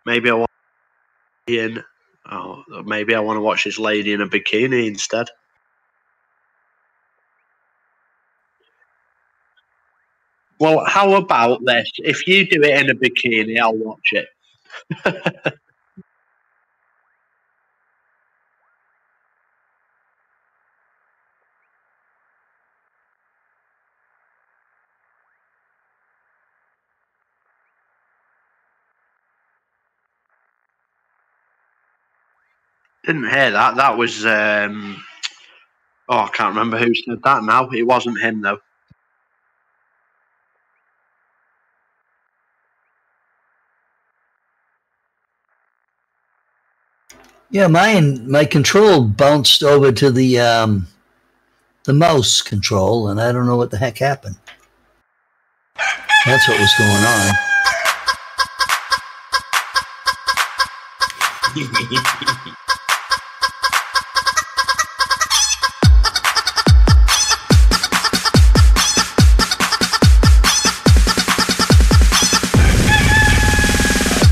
maybe I want in. Oh, maybe I want to watch this lady in a bikini instead. Well, how about this? If you do it in a bikini, I'll watch it. Didn't hear that. That was I can't remember who said that now. It wasn't him though. Yeah, my control bounced over to the mouse control, and I don't know what the heck happened. That's what was going on. I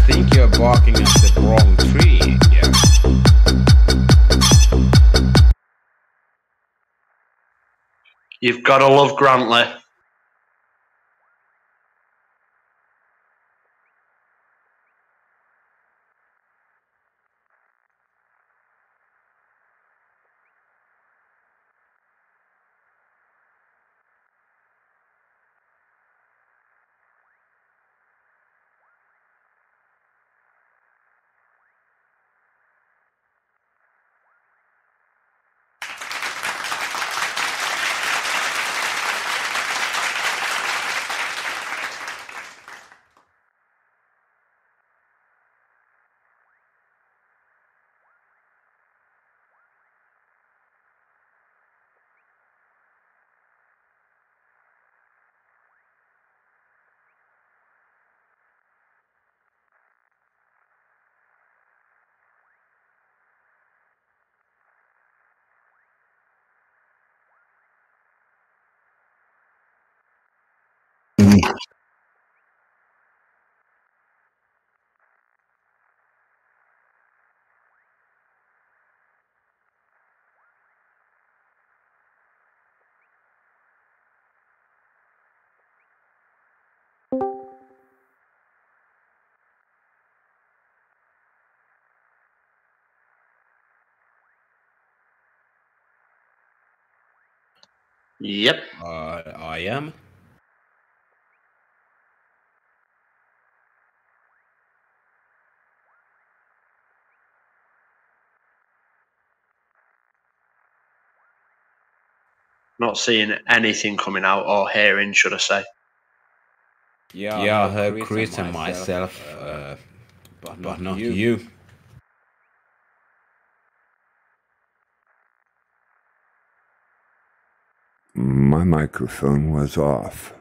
think you're barking at the wrong tree. Yeah. You've got to love Grantley. Yep. I am. Not seeing anything coming out or hearing, should I say. Yeah, I heard Chris and myself, but not you. My microphone was off.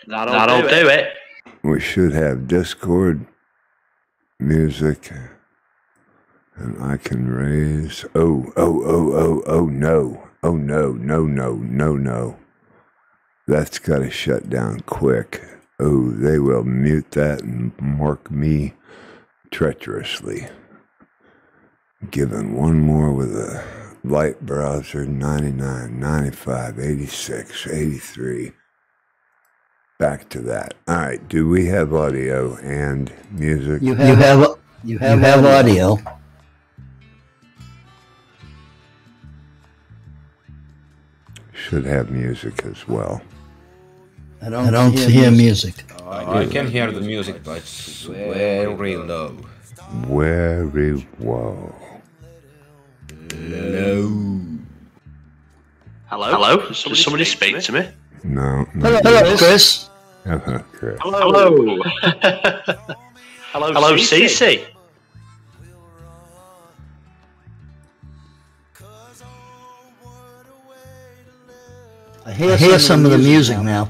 That'll do it. We should have Discord music, and I can raise. Oh no. That's got to shut down quick. Oh, they will mute that and mark me treacherously. Given one more with a light browser, 99, 95, 86, 83. Back to that. All right. Do we have audio and music? You have audio. Should have music as well. I don't hear music. I can hear the music, but it's very low. Very low. Hello? Did somebody speak to me? No. Hello, Chris. Chris. Hello. Hello, Cece. I hear some of the music now.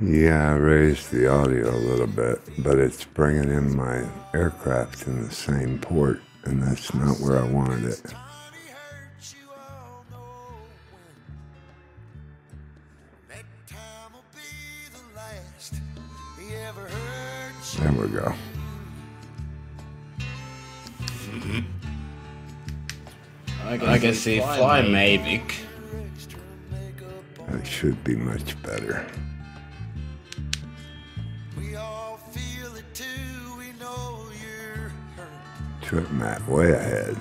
Yeah, I raised the audio a little bit, but it's bringing in my aircraft in the same port, and that's not where I wanted it. There we go. I can see fly Mavic. That should be much better. Trip map way ahead.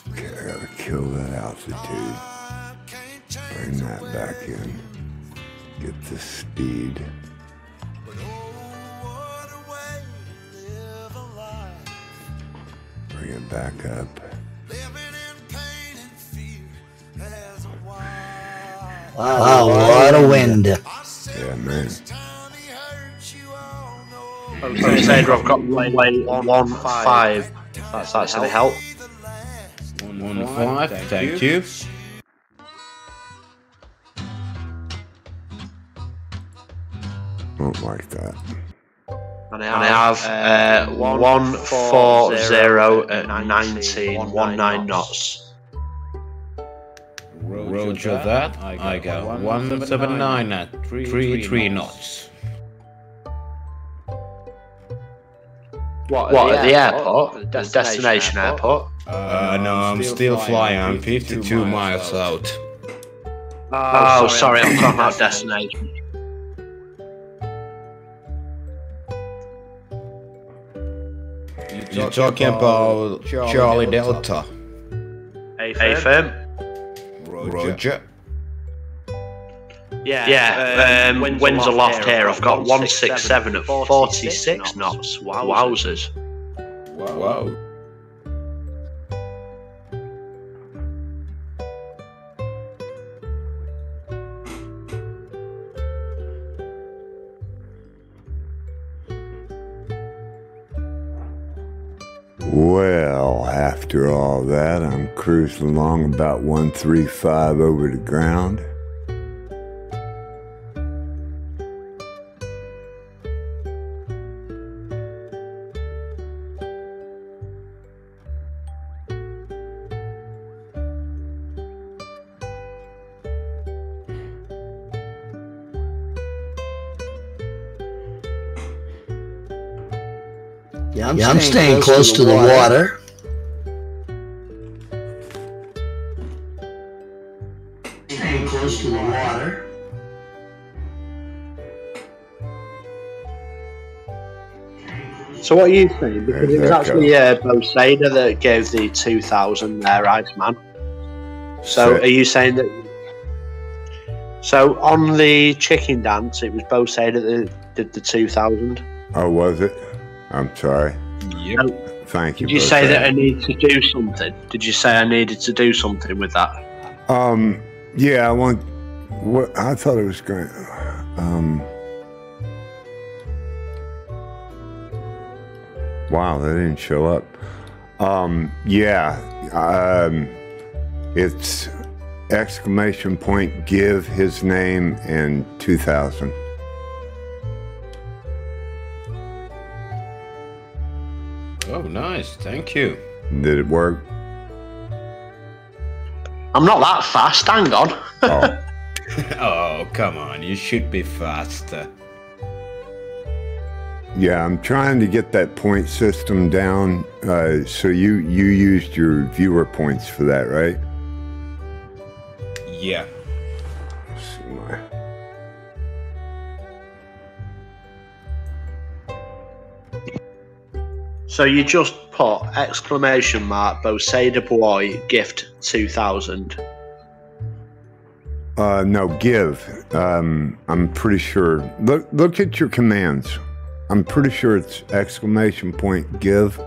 Okay, I gotta kill that altitude. Bring that back in. Get the speed. Bring it back up. Wow, a lot of wind. Yeah, man. I've got runway 15. That's any help. 115, thank you. Don't like that. And I have 140 at 19 knots. Roger that. I got 179 at 33 knots. What at the airport? The destination airport? No, I'm still flying. I'm 52 miles out. Oh, sorry, I'm talking about destination. You're talking about Charlie Delta. Hey, firm. Roger. Yeah, winds aloft here. I've got 167 at 46 knots. Wowzers. Wow. Well, after all that, I'm cruising along about 135 over the ground. Yeah, I'm staying close to the water. Staying close to the water. So what are you saying? Because it was actually Bosader that gave the 2,000 there, Iceman. So are you saying that? So on the chicken dance, it was Bosader that did the 2,000. Oh, was it? I'm sorry. Yep. Thank you. Did you say that I needed to do something? Did you say I needed to do something with that? Yeah, I want. What I thought it was going. Wow, that didn't show up. It's exclamation point give his name and 2,000. Oh, nice. Thank you. Did it work? I'm not that fast. Hang on. Oh. Oh, come on. You should be faster. Yeah, I'm trying to get that point system down. So you used your viewer points for that, right? Yeah. Let's see my. So you just put exclamation mark Bosader boy gift 2,000. No, give. I'm pretty sure. Look at your commands. I'm pretty sure it's exclamation point give.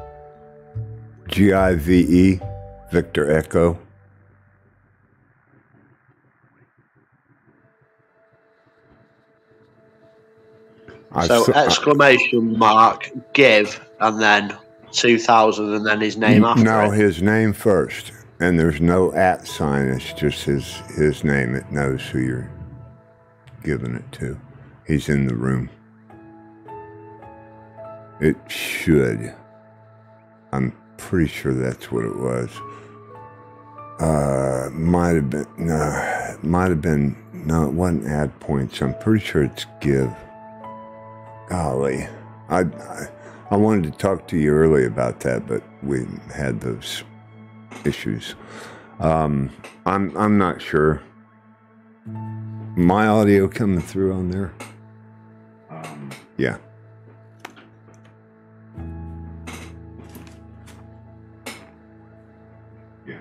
GIVE, Victor Echo. So exclamation mark give and then 2,000 and then his name after. No, it. his name first. And there's no @ sign. It's just his name. It knows who you're giving it to. He's in the room. It should. I'm pretty sure that's what it was. Might have been. No, might have been No, it wasn't add points. I'm pretty sure it's give. Golly. I wanted to talk to you early about that, but we had those issues. I'm not sure. My audio coming through on there? Yeah. Yeah.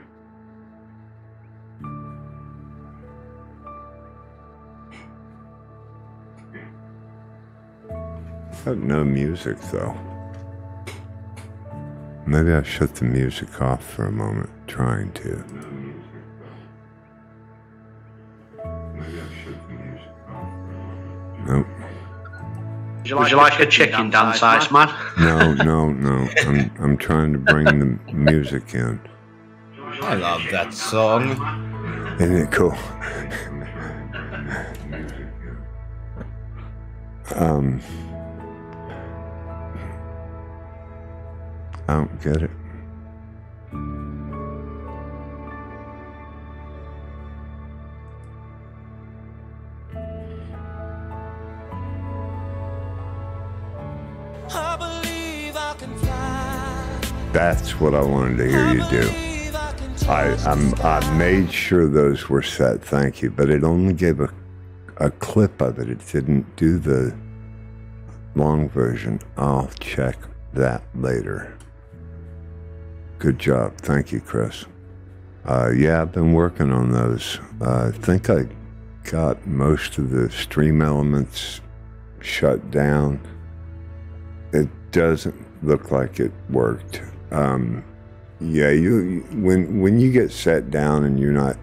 No music though. Maybe I shut the music off for a moment, trying to. Nope. Would you like a chicken dance, Iceman? No. I'm trying to bring the music in. I love that song. Isn't it cool? I don't get it. I believe I can fly. That's what I wanted to hear you do. I made sure those were set, thank you, but it only gave a clip of it. It didn't do the long version. I'll check that later. Good job. Thank you, Chris. Yeah, I've been working on those. I think I got most of the stream elements shut down. It doesn't look like it worked. Yeah, when you get set down and you're not,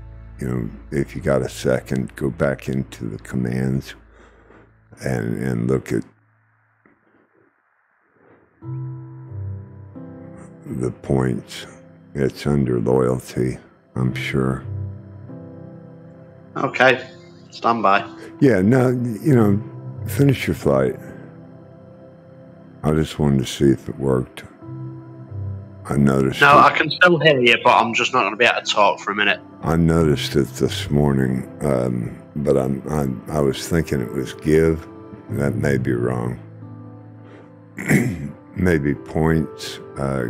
if you got a second, go back into the commands and look at the points. It's under loyalty, I'm sure. Okay, stand by. Yeah, no, finish your flight. I just wanted to see if it worked. I noticed. No, I can still hear you, but I'm just not going to be able to talk for a minute. I noticed it this morning, but I was thinking it was give. That may be wrong. Maybe points,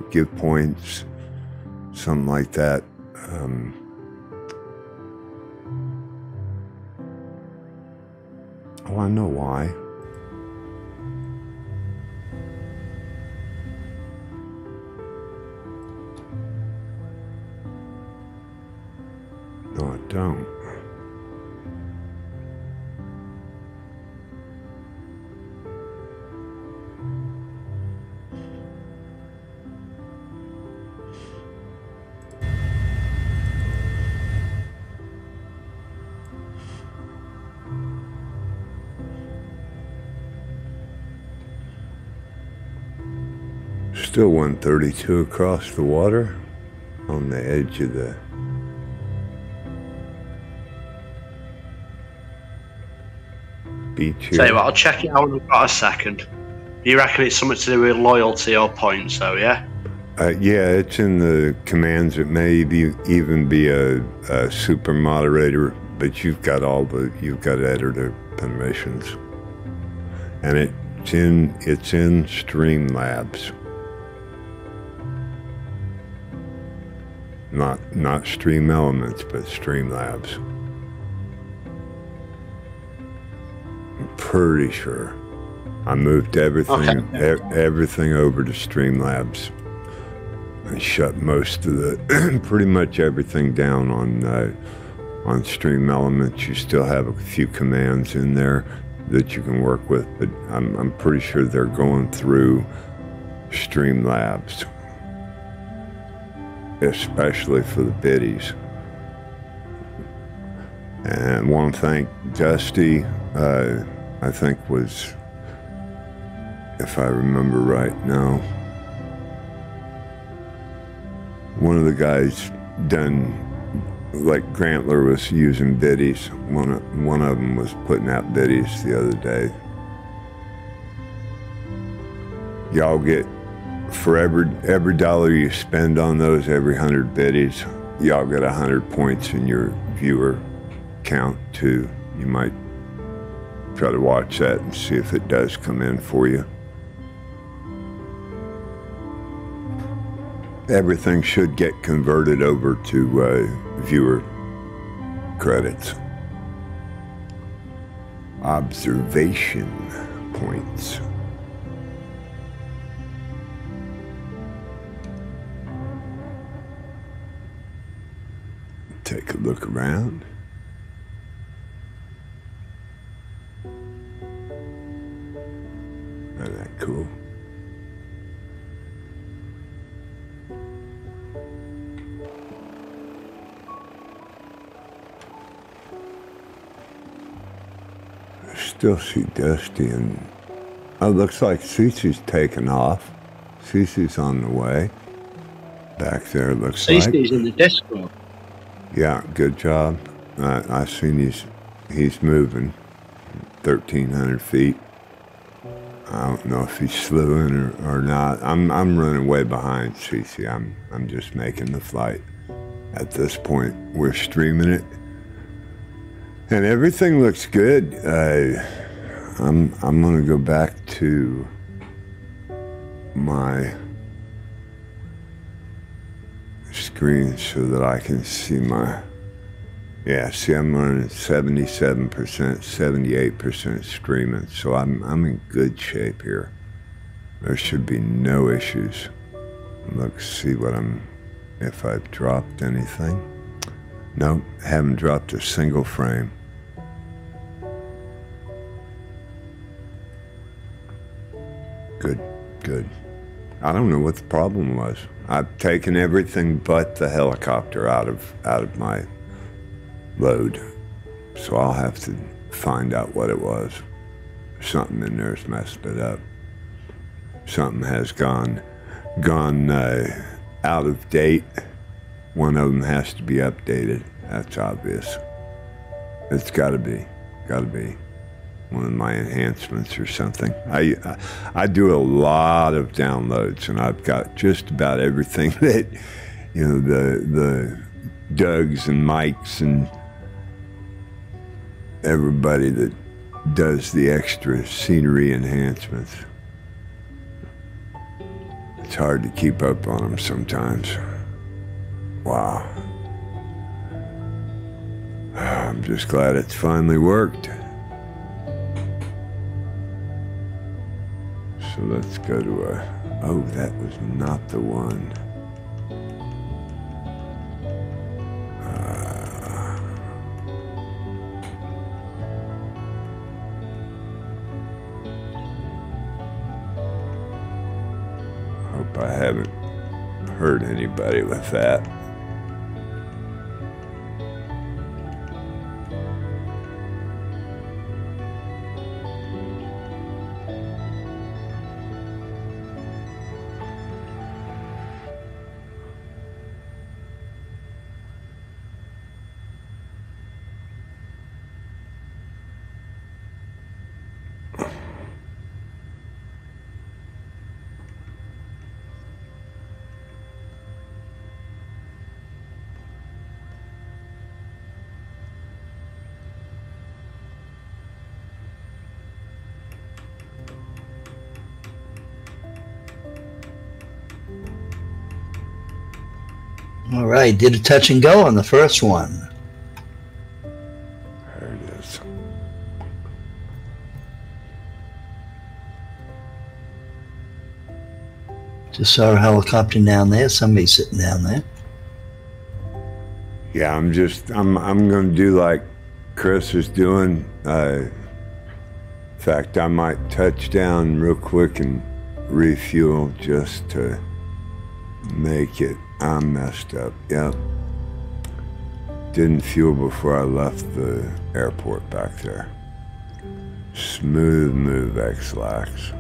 give points, something like that. Oh, I know why. No, I don't. Still 132 across the water on the edge of the beach here. Tell you what, I'll check it out in about a second. You reckon it's something to do with loyalty or points, though, yeah? Yeah, it's in the commands. It may even be a super moderator, but you've got editor permissions, and it's in Streamlabs, not Stream Elements, but Streamlabs. I'm pretty sure. I moved everything over to Streamlabs and shut most of the pretty much everything down on Stream Elements. You still have a few commands in there that you can work with, but I'm pretty sure they're going through Streamlabs, especially for the biddies. And I want to thank Dusty, I think was, if I remember right now, one of the guys done, like Grantler was using biddies. One of them was putting out biddies the other day. Y'all get, for every dollar you spend on those, every 100 biddies, y'all get 100 points in your viewer count too. You might try to watch that and see if it does come in for you. Everything should get converted over to viewer credits. Observation points. Take a look around. Isn't that cool? I still see Dusty and oh, looks like Cece's taken off. Cece's on the way. Back there, looks like. Cece's in the Discord. Yeah, good job. I seen he's moving 1,300 feet. I don't know if he's slewing or not. I'm running way behind Cece. I'm just making the flight. At this point, we're streaming it, and everything looks good. I'm gonna go back to my screen so that I can see my, see, I'm running 77%, 78% streaming, so I'm in good shape here. There should be no issues. Let's see if I've dropped anything. Nope, haven't dropped a single frame. Good. I don't know what the problem was. I've taken everything but the helicopter out of my load, so I'll have to find out what it was. Something in there's messed it up. Something has gone out of date. One of them has to be updated. That's obvious. It's got to be one of my enhancements or something. I do a lot of downloads, and I've got just about everything that, the Dougs and Mikes and everybody that does the extra scenery enhancements. It's hard to keep up on them sometimes. Wow. I'm just glad it's finally worked. So let's go to oh, that was not the one. Hope I haven't hurt anybody with that. All right, did a touch and go on the first one. There it is. Just saw a helicopter down there. Somebody's sitting down there. Yeah, I'm going to do like Chris is doing. In fact, I might touch down real quick and refuel just to make it. I'm messed up. Yep. Didn't fuel before I left the airport back there. Smooth move, X-Lax.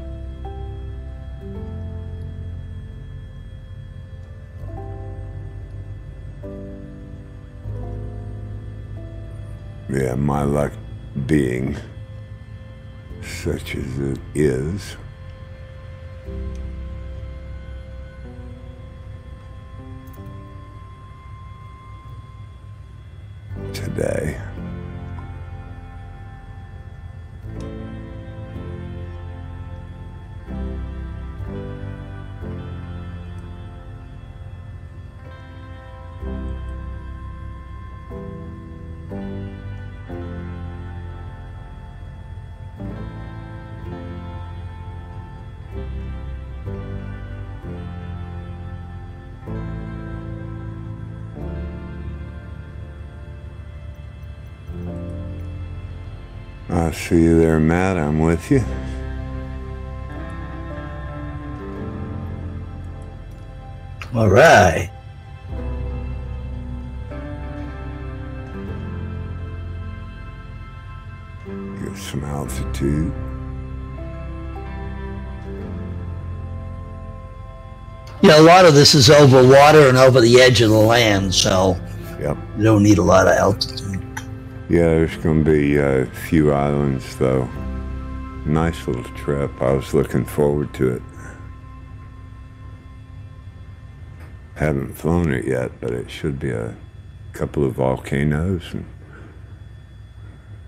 Yeah, my luck being such as it is. Today. I see you there, Matt. I'm with you. All right. Get some altitude. Yeah, a lot of this is over water and over the edge of the land, so Yep. you don't need a lot of altitude. Yeah, there's going to be a few islands, though. Nice little trip. I was looking forward to it. Haven't flown it yet, but it should be a couple of volcanoes, and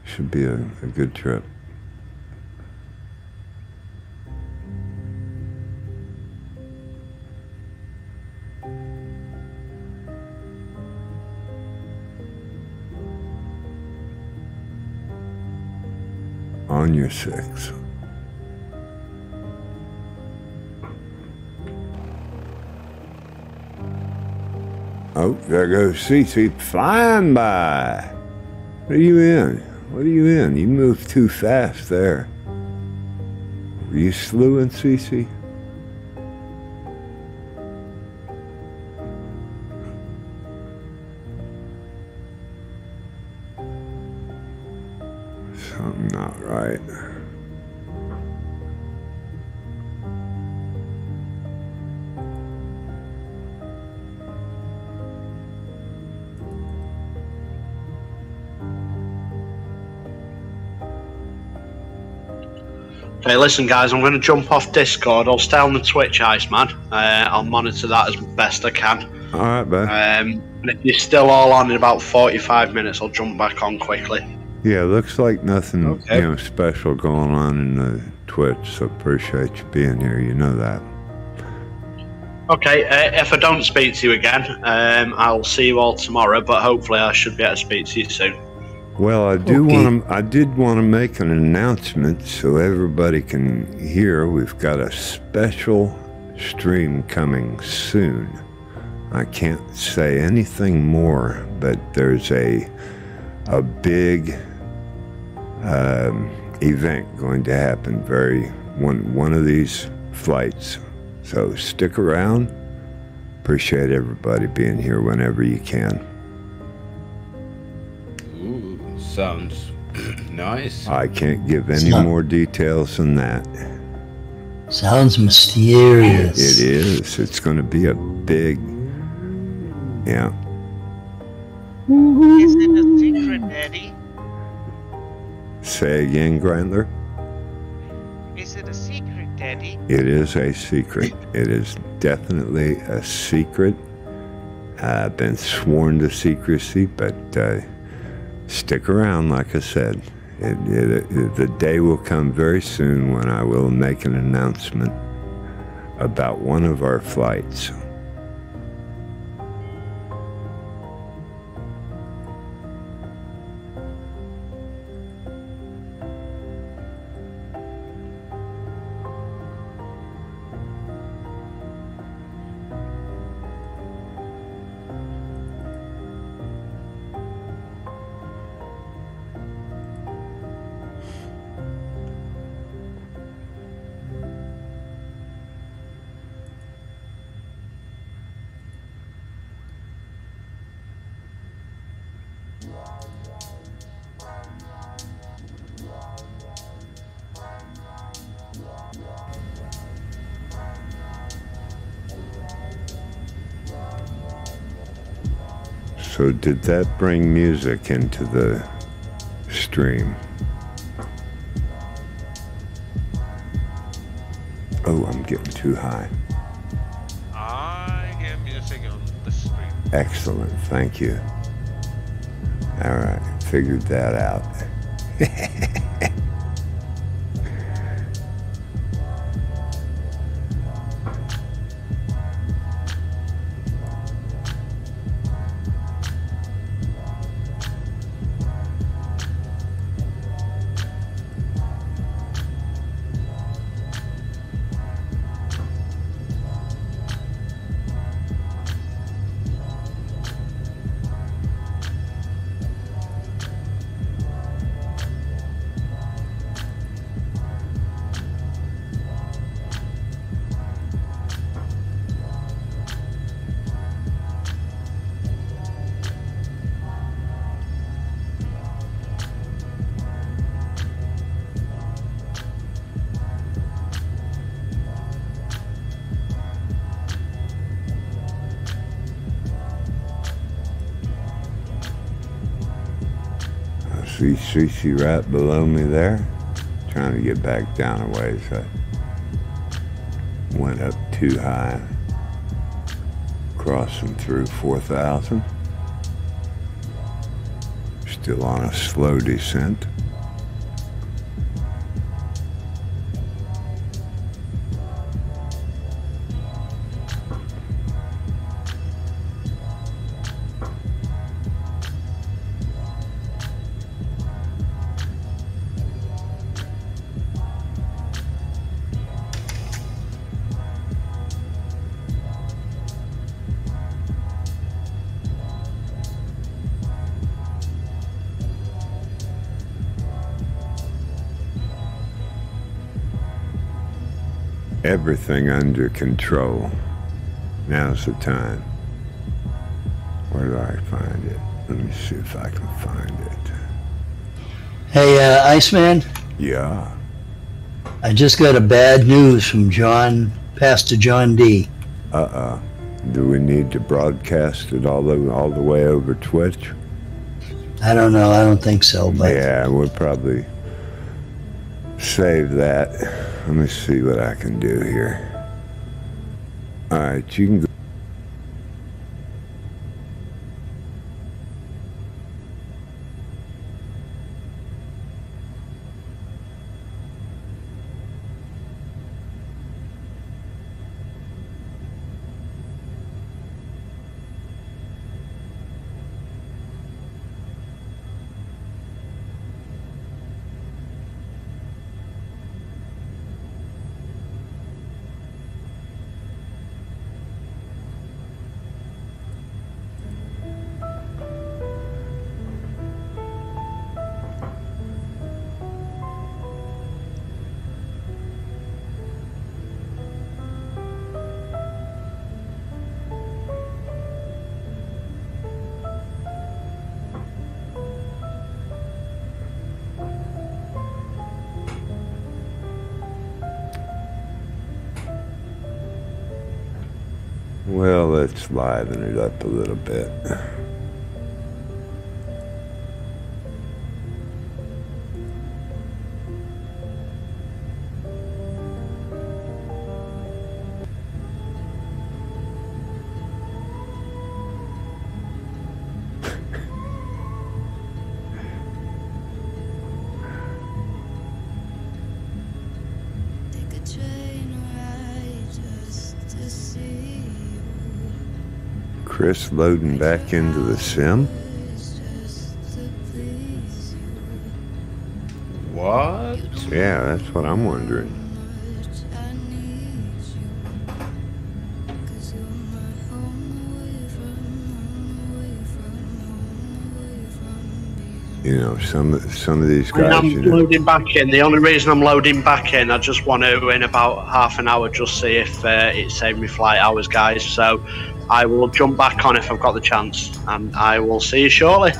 should be a good trip. On your 6. Oh, there goes Cece flying by. What are you in? What are you in? You moved too fast there. Were you slewing, Cece? Something not right. Okay, listen, guys, I'm going to jump off Discord. I'll stay on the Twitch, Iceman. I'll monitor that as best I can. All right, bud. And if you're still all on in about 45 minutes, I'll jump back on quickly. Yeah, looks like nothing special going on in the Twitch, so appreciate you being here. You know that. Okay, if I don't speak to you again, I'll see you all tomorrow, but hopefully I should be able to speak to you soon. Well, I did want to make an announcement so everybody can hear. We've got a special stream coming soon. I can't say anything more, but there's a big event going to happen one of these flights. So stick around. Appreciate everybody being here whenever you can. Ooh, sounds nice. I can't give any more details than that. Sounds mysterious. It is. It's going to be a big, yeah. Is it a secret, Daddy? Say again, Grantler? Is it a secret, Daddy? It is a secret. It is definitely a secret. I've been sworn to secrecy, but stick around, like I said. The day will come very soon when I will make an announcement about one of our flights. So did that bring music into the stream? Oh, I'm getting too high. I hear music on the street. Excellent, thank you. All right, figured that out. See Cece right below me there? Trying to get back down a ways. I went up too high. Crossing through 4,000. Still on a slow descent. Everything under control. Now's the time. Where do I find it? Let me see if I can find it. Hey, Iceman, Yeah. I just got a bad news from Pastor John D. Do we need to broadcast it all the way over Twitch? I don't know. I don't think so, but Yeah, we'll probably save that. Let me see what I can do here. All right, you can go. Well, let's liven it up a little bit. Chris loading back into the sim? What? Yeah, that's what I'm wondering. You know, some of these guys. I'm you know, loading back in. The only reason I'm loading back in, I just want to, in about half an hour, just see if it saved me flight hours, guys. So I will jump back on if I've got the chance, and I will see you shortly.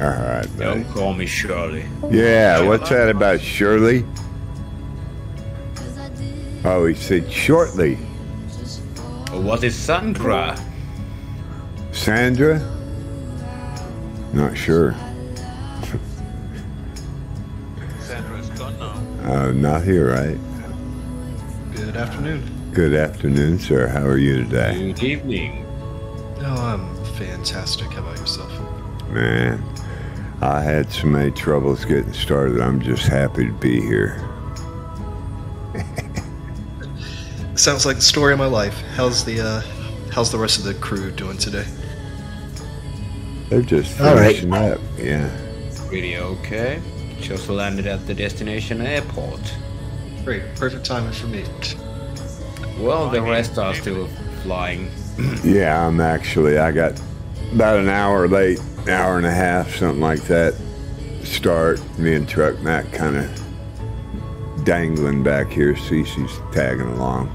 all right, buddy. Don't call me Shirley. Yeah, what's that about Shirley? Oh, he said shortly. What is Sandra? Sandra? Not sure. Sandra's gone now. Not here, right? Good afternoon. Good afternoon, sir. How are you today? Good evening. No, I'm fantastic. How about yourself? Man, I had so many troubles getting started. I'm just happy to be here. Sounds like the story of my life. How's the rest of the crew doing today? They're just All right. finishing up. Yeah. Pretty okay. Just landed at the destination airport. Great, perfect timing for me. Well, the rest are still flying. Yeah, I got about an hour late, hour and a half, something like that. Start. Me and Truck Mac kind of dangling back here. Cece's tagging along.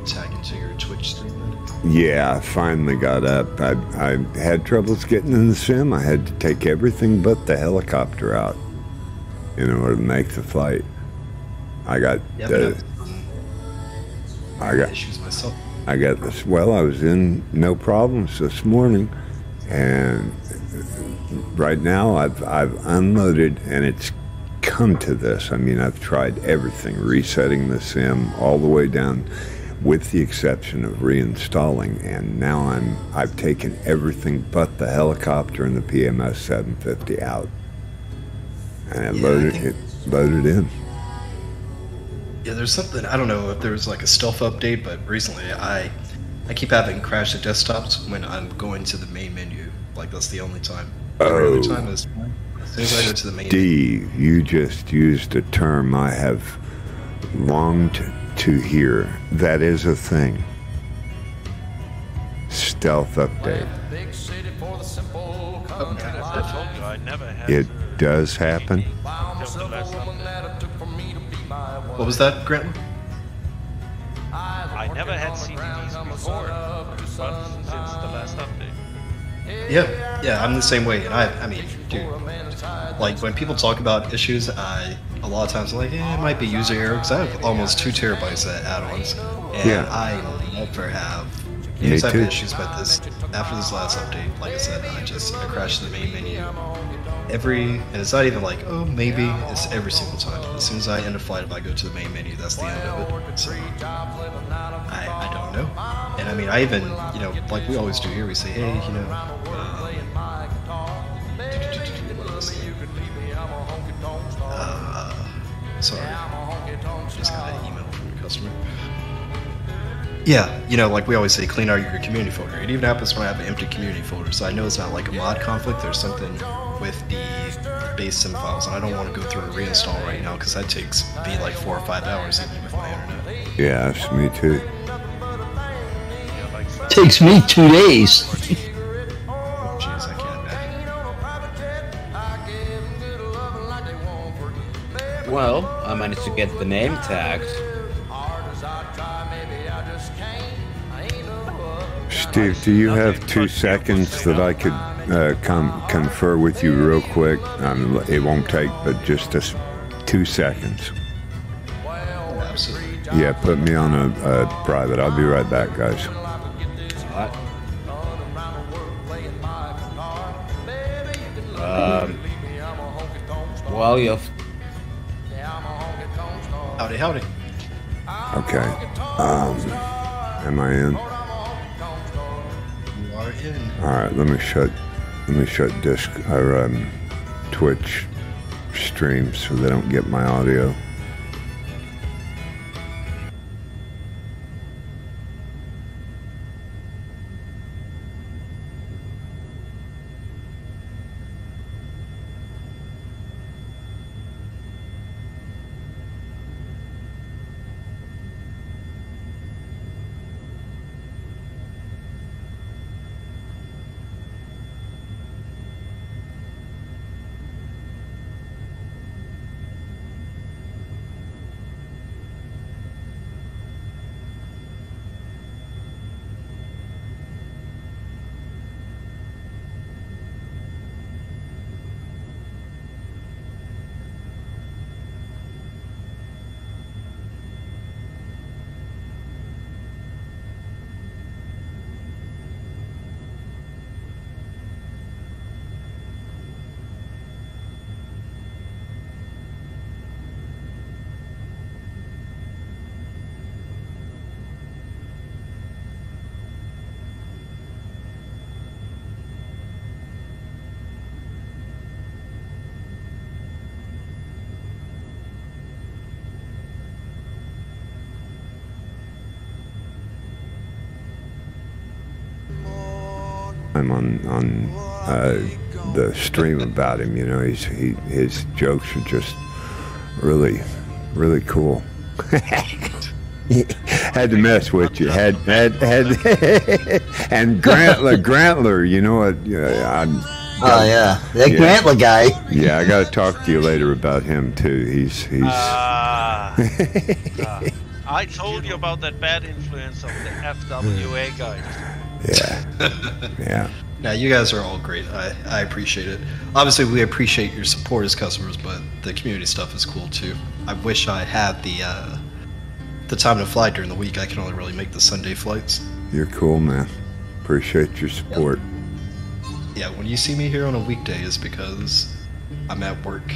Tag into your Twitch stream. Yeah, I finally got up. I had troubles getting in the sim. I had to take everything but the helicopter out in order to make the flight. I got issues myself. I got this. Well, I was in no problems this morning, and right now I've unloaded, and it's come to this. I mean, I've tried everything, resetting the sim all the way down, with the exception of reinstalling, and now I've taken everything but the helicopter and the PMS 750 out, and I loaded in. Yeah, there's something, I don't know if there was like a stealth update, but recently I keep having crash the desktops when I'm going to the main menu. Like, that's the only time. Every other time is fine. As soon as I go to the main menu. Steve, you just used a term I have longed to hear. That is a thing. Stealth update. I never had It does happen. What was that, Grant? I never had CDs before, but since the last update. Yeah, I'm the same way, and I mean, dude, like when people talk about issues, a lot of times I'm like, it might be user error, because I have almost 2 terabytes of add-ons, and I never have. Yes, I've had issues with this. After this last update, like I said, I crashed the main menu. And it's not even like, oh, maybe, it's every single time. As soon as I end a flight, if I go to the main menu, that's the end of it. So, I don't know. And I mean, I even, like we always do here, we say, hey, sorry, just got an email from a customer. Yeah, like we always say, clean out your community folder. It even happens when I have an empty community folder, so I know it's not like a mod conflict. There's something with the base sim files, and I don't want to go through a reinstall right now because that takes me like 4 or 5 hours even with my internet. Yeah, that's me too. Takes me 2 days. Oh, jeez, I can't imagine. Well, I managed to get the name tags. Steve, do you have 2 seconds that I could confer with you real quick? It won't take but just 2 seconds. Absolutely. Yeah, put me on a private. I'll be right back, guys. Well, you've... Howdy. Okay. Am I in? You are in. All right. Let me shut disc or Twitch stream so they don't get my audio. I'm on the stream about him. His jokes are just really, really cool. Had to mess with you. Had and Grantler. You know what? Oh yeah, that Grantler guy. Yeah, I got to talk to you later about him too. He's. I told you about that bad influence of the FWA guy. Yeah. Now, you guys are all great. I appreciate it. Obviously, we appreciate your support as customers, but the community stuff is cool too. I wish I had the time to fly during the week. I can only really make the Sunday flights. You're cool, man. Appreciate your support. Yeah, when you see me here on a weekday, it's because I'm at work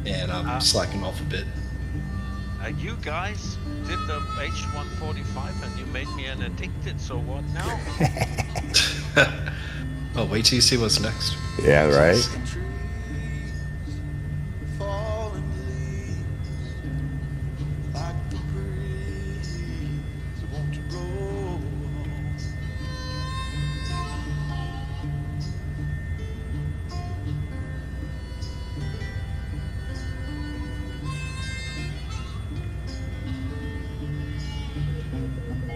and I'm slacking off a bit. You guys did the H145 and you made me an addicted, so what now? Oh, wait till you see what's next. Yeah, right?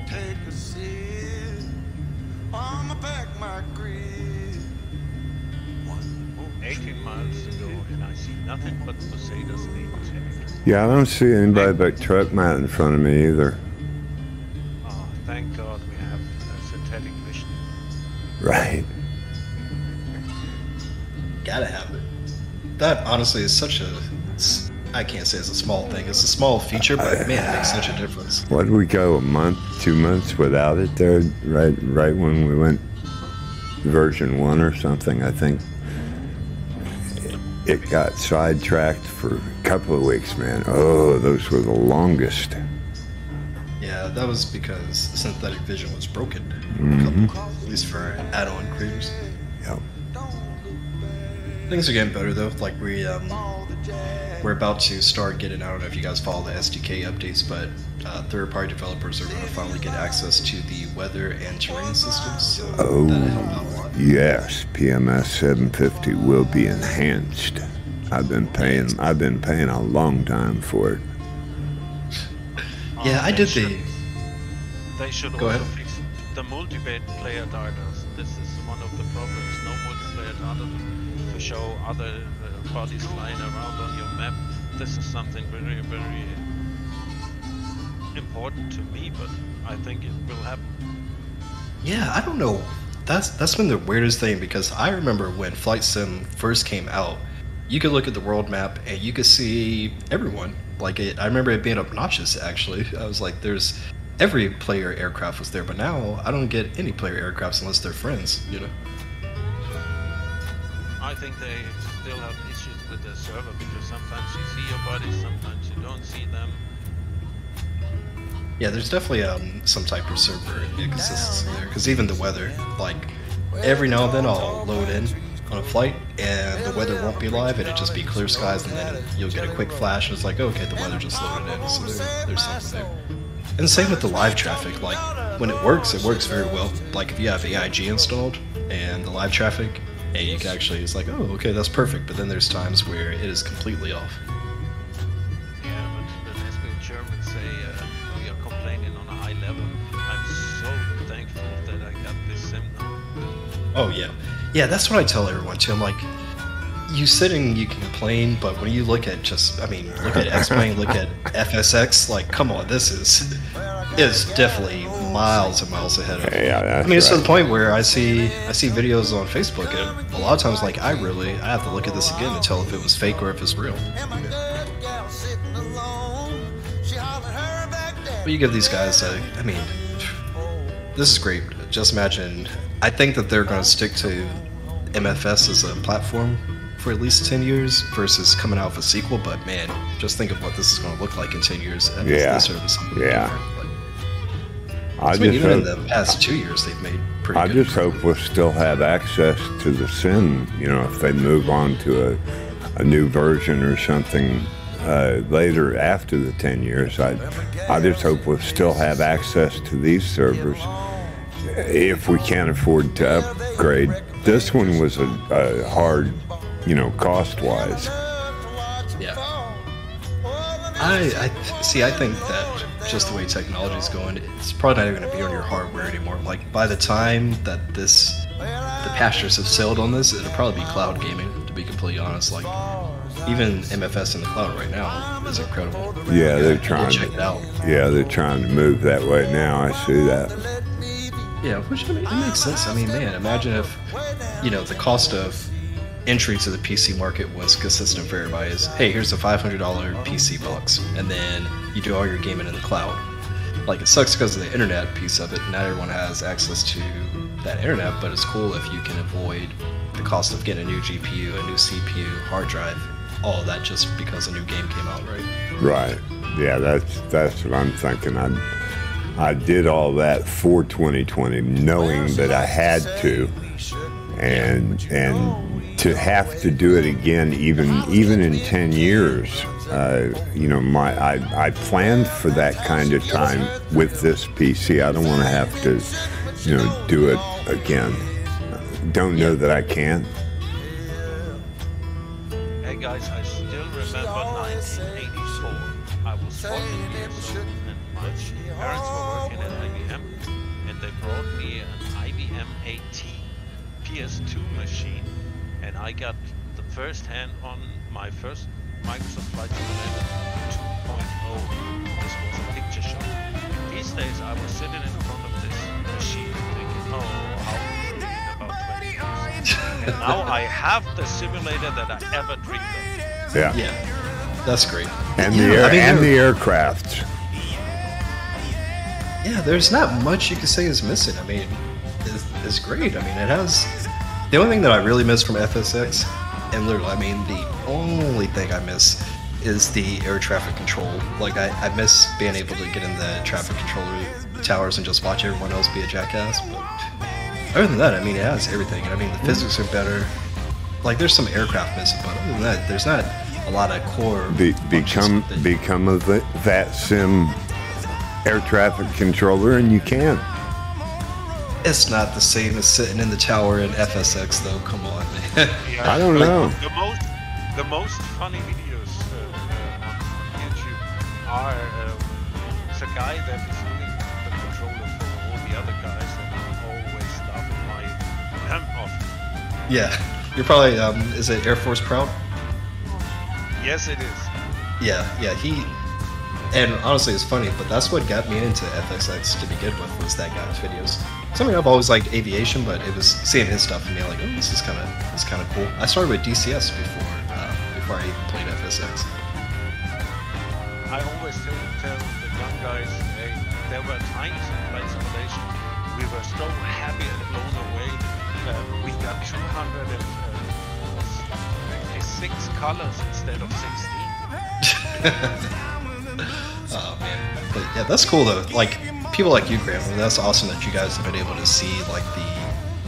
Take a seat. I'ma pack my grip. 18 miles to go and I see nothing but Mercedes name tag. Yeah, I don't see anybody but truck mat in front of me either. Oh, thank God we have synthetic vision. Right. Gotta have it. That honestly is such a, I can't say it's a small thing. It's a small feature, but man, it makes such a difference. What did we go, a month, 2 months without it there? Right when we went version 1 or something, I think. It got sidetracked for a couple of weeks, man. Oh, those were the longest. Yeah, that was because synthetic vision was broken. At least for add-on creators. Yep. Things are getting better though. Like we're about to start getting, I don't know if you guys follow the SDK updates, but third-party developers are going to finally get access to the weather and terrain systems. So Oh, that'll help out a lot. yes, PMS 750 will be enhanced. I've been paying a long time for it. Yeah, I did the. They should Go also ahead. fix the multiplayer data. This is one of the problems. No multiplayer data to show other bodies flying around on your map. This is something very, very important to me, but I think it will happen. Yeah, I don't know. That's been the weirdest thing because I remember when Flight Sim first came out, you could look at the world map and you could see everyone. Like I remember it being obnoxious. Actually, I was like, "There's every player aircraft was there," but now I don't get any player aircrafts unless they're friends. You know. I think they still have issues with their server because sometimes you see your bodies, sometimes you don't see them. Yeah, there's definitely some type of server inconsistency there. Because even the weather, like every now and then I'll load in on a flight and the weather won't be live, and it just be clear skies, and then you'll get a quick flash, and it's like, okay, the weather just loaded in, so there's something there. And same with the live traffic. Like when it works very well. Like if you have AIG installed and the live traffic, and you can actually, it's like, oh, okay, that's perfect. But then there's times where it is completely off. Yeah, but as we Germans say, we are complaining on a high level. I'm so thankful that I got this sim now. Oh yeah, yeah. That's what I tell everyone too. I'm like, you sitting, you can complain, but when you look at look at X-Plane, look at FSX, like, come on, this is definitely miles and miles ahead of. Yeah, that's it's to right. the point where I see videos on Facebook, and a lot of times, like, I have to look at this again to tell if it was fake or if it's real. But you give these guys, this is great. Just imagine. I think that they're going to stick to MFS as a platform for at least 10 years versus coming out with a sequel. But man, just think of what this is going to look like in 10 years. Yeah. This service. Yeah. Even in the past 2 years, they've made pretty I good. just hope we'll still have access to the sim, if they move on to a new version or something later after the 10 years. I just hope we'll still have access to these servers if we can't afford to upgrade. This one was a hard, cost-wise. Yeah. I see. I think that just the way technology is going, it's probably not even going to be on your hardware anymore. Like by the time that the pastures have sailed on this, it'll probably be cloud gaming. To be completely honest, like even MFS in the cloud right now is incredible. Yeah, they're trying. Check it out. Yeah, they're trying to move that way now. I see that. Yeah, which it makes sense. Man, imagine if the cost of entry to the PC market was consistent for everybody. Is hey, here's a $500 PC box, and then you do all your gaming in the cloud. Like it sucks because of the internet piece of it. Not everyone has access to that internet, but it's cool if you can avoid the cost of getting a new GPU, a new CPU, hard drive, all of that just because a new game came out, right? Right. Yeah, that's what I'm thinking. I did all that for 2020, knowing that I had to, and to have to do it again, even in 10 years. You know, I planned for that kind of time with this PC. I don't want to have to, you know, do it again. Don't know that I can. Hey guys, I still remember 1984. I was 14 years old and my parents were working at IBM and they brought me an IBM AT PS2 machine and I got the first hand on my first Microsoft Flight Simulator 2.0. This was a picture show. These days I was sitting in front of this machine thinking, oh, how could it be about 20 years? And now I have the simulator that I ever dreamed of. Yeah. Yeah, that's great. And yeah, the aircraft. Yeah, there's not much you can say is missing. I mean, it's great. I mean, it has... The only thing that I really miss from FSX, and literally, I mean, the only thing I miss is the air traffic control. Like, I miss being able to get in the traffic controller towers and just watch everyone else be a jackass. But other than that, I mean, it has everything. I mean, the physics are better. Like, there's some aircraft missing, but other than that, there's not a lot of core... Become a that sim air traffic controller, and you can. It's not the same as sitting in the tower in FSX, though. Come on, man. Yeah, I don't know. The most funny videos on YouTube are the guy that is doing the controller for all the other guys that are always laughing my hem off. Yeah, you're probably, is it Air Force Proud? Yes, it is. Yeah, he... And honestly, it's funny, but that's what got me into FSX to begin with, was that guy's videos. Something I've always liked aviation, but it was seeing his stuff and being like, oh, this is kind of cool. I started with DCS before I even played FSX. I always tell the young guys, hey, there were times in Flight Simulation we were so happy and blown away that we got 206 colors instead of 16. Oh man, but yeah, that's cool though. Like people like you, Graham. I mean, that's awesome that you guys have been able to see like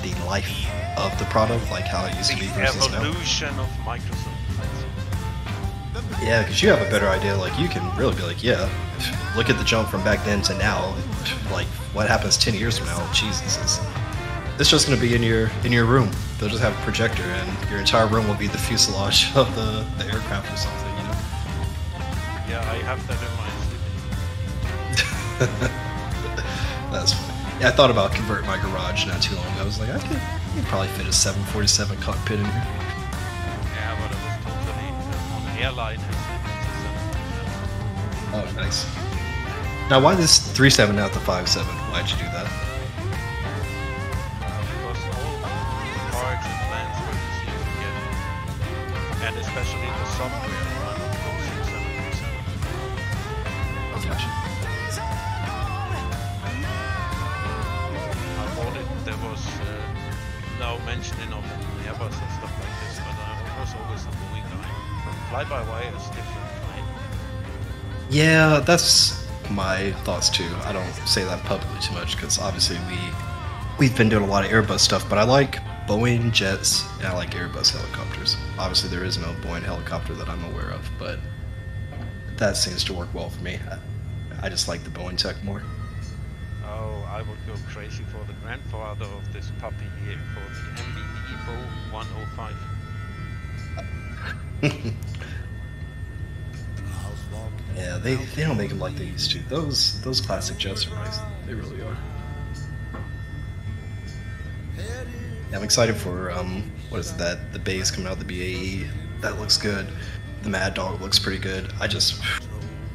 the life of the product, like how it used to be versus now. The evolution of Microsoft. Yeah, because you have a better idea. Like you can really be like, yeah, look at the jump from back then to now. Like what happens 10 years from now? Jesus, it's just going to be in your room. They'll just have a projector, and your entire room will be the fuselage of the aircraft or something. You know? Yeah, I have that in mind. That's funny. Yeah, I thought about converting my garage not too long ago. I was like, I could probably fit a 747 cockpit in here. Yeah, but it was totally on an airline. Oh, nice. Now, why this 37 not the 57? Why'd you do that? Because all parts and plans were easy to get, and especially the software run on those 737. Gotcha. There was no mentioning of Airbus and stuff like this, but I was always a Boeing guy. Fly-by-wire is different, right? Yeah, that's my thoughts too. I don't say that publicly too much because obviously we've been doing a lot of Airbus stuff, but I like Boeing jets and I like Airbus helicopters. Obviously there is no Boeing helicopter that I'm aware of, but that seems to work well for me. I just like the Boeing tech more. Oh, I would go crazy for the grandfather of this puppy here, for the MBE Bo 105. Yeah, they don't make them like they used to. Those classic jets are nice. They really are. Yeah, I'm excited for what is that? The base coming out, the BAE. That looks good. The Mad Dog looks pretty good.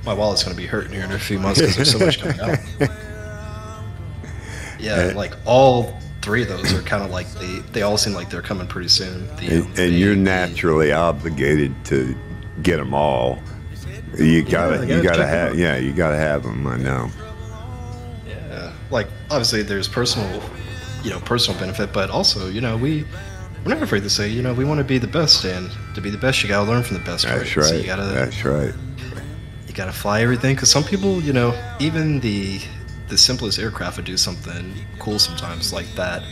My wallet's gonna be hurting here in a few months because there's so much coming out. Yeah, like all three of those are kind of like they all seem like they're coming pretty soon. And you're naturally obligated to get them all. You gotta have them. I know. Yeah, like obviously there's personal personal benefit, but also, we're not afraid to say, we want to be the best, and to be the best, you gotta learn from the best. That's right. So That's right. You gotta fly everything, because some people, even the simplest aircraft would do something cool sometimes, like that.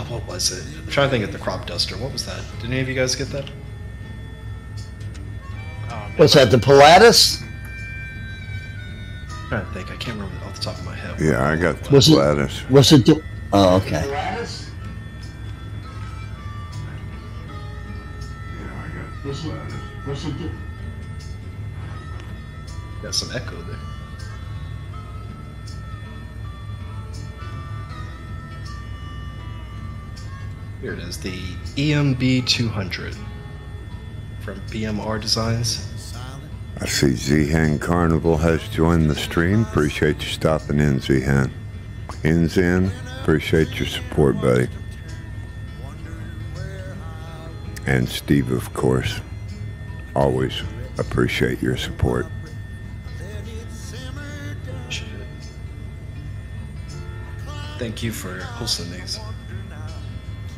What was it? I'm trying to think of the crop duster. What was that? Did any of you guys get that? What's that? The Pilatus? I'm trying to think. I can't remember off the top of my head. Yeah, I got the Was it? Pilatus. Was it? Oh, okay. Got some echo there. Here it is, the EMB 200 from BMR Designs. I see Zihan Carnival has joined the stream. Appreciate you stopping in, Zihan. Inzin, appreciate your support, buddy. And Steve, of course. Always appreciate your support. Thank you for hosting these.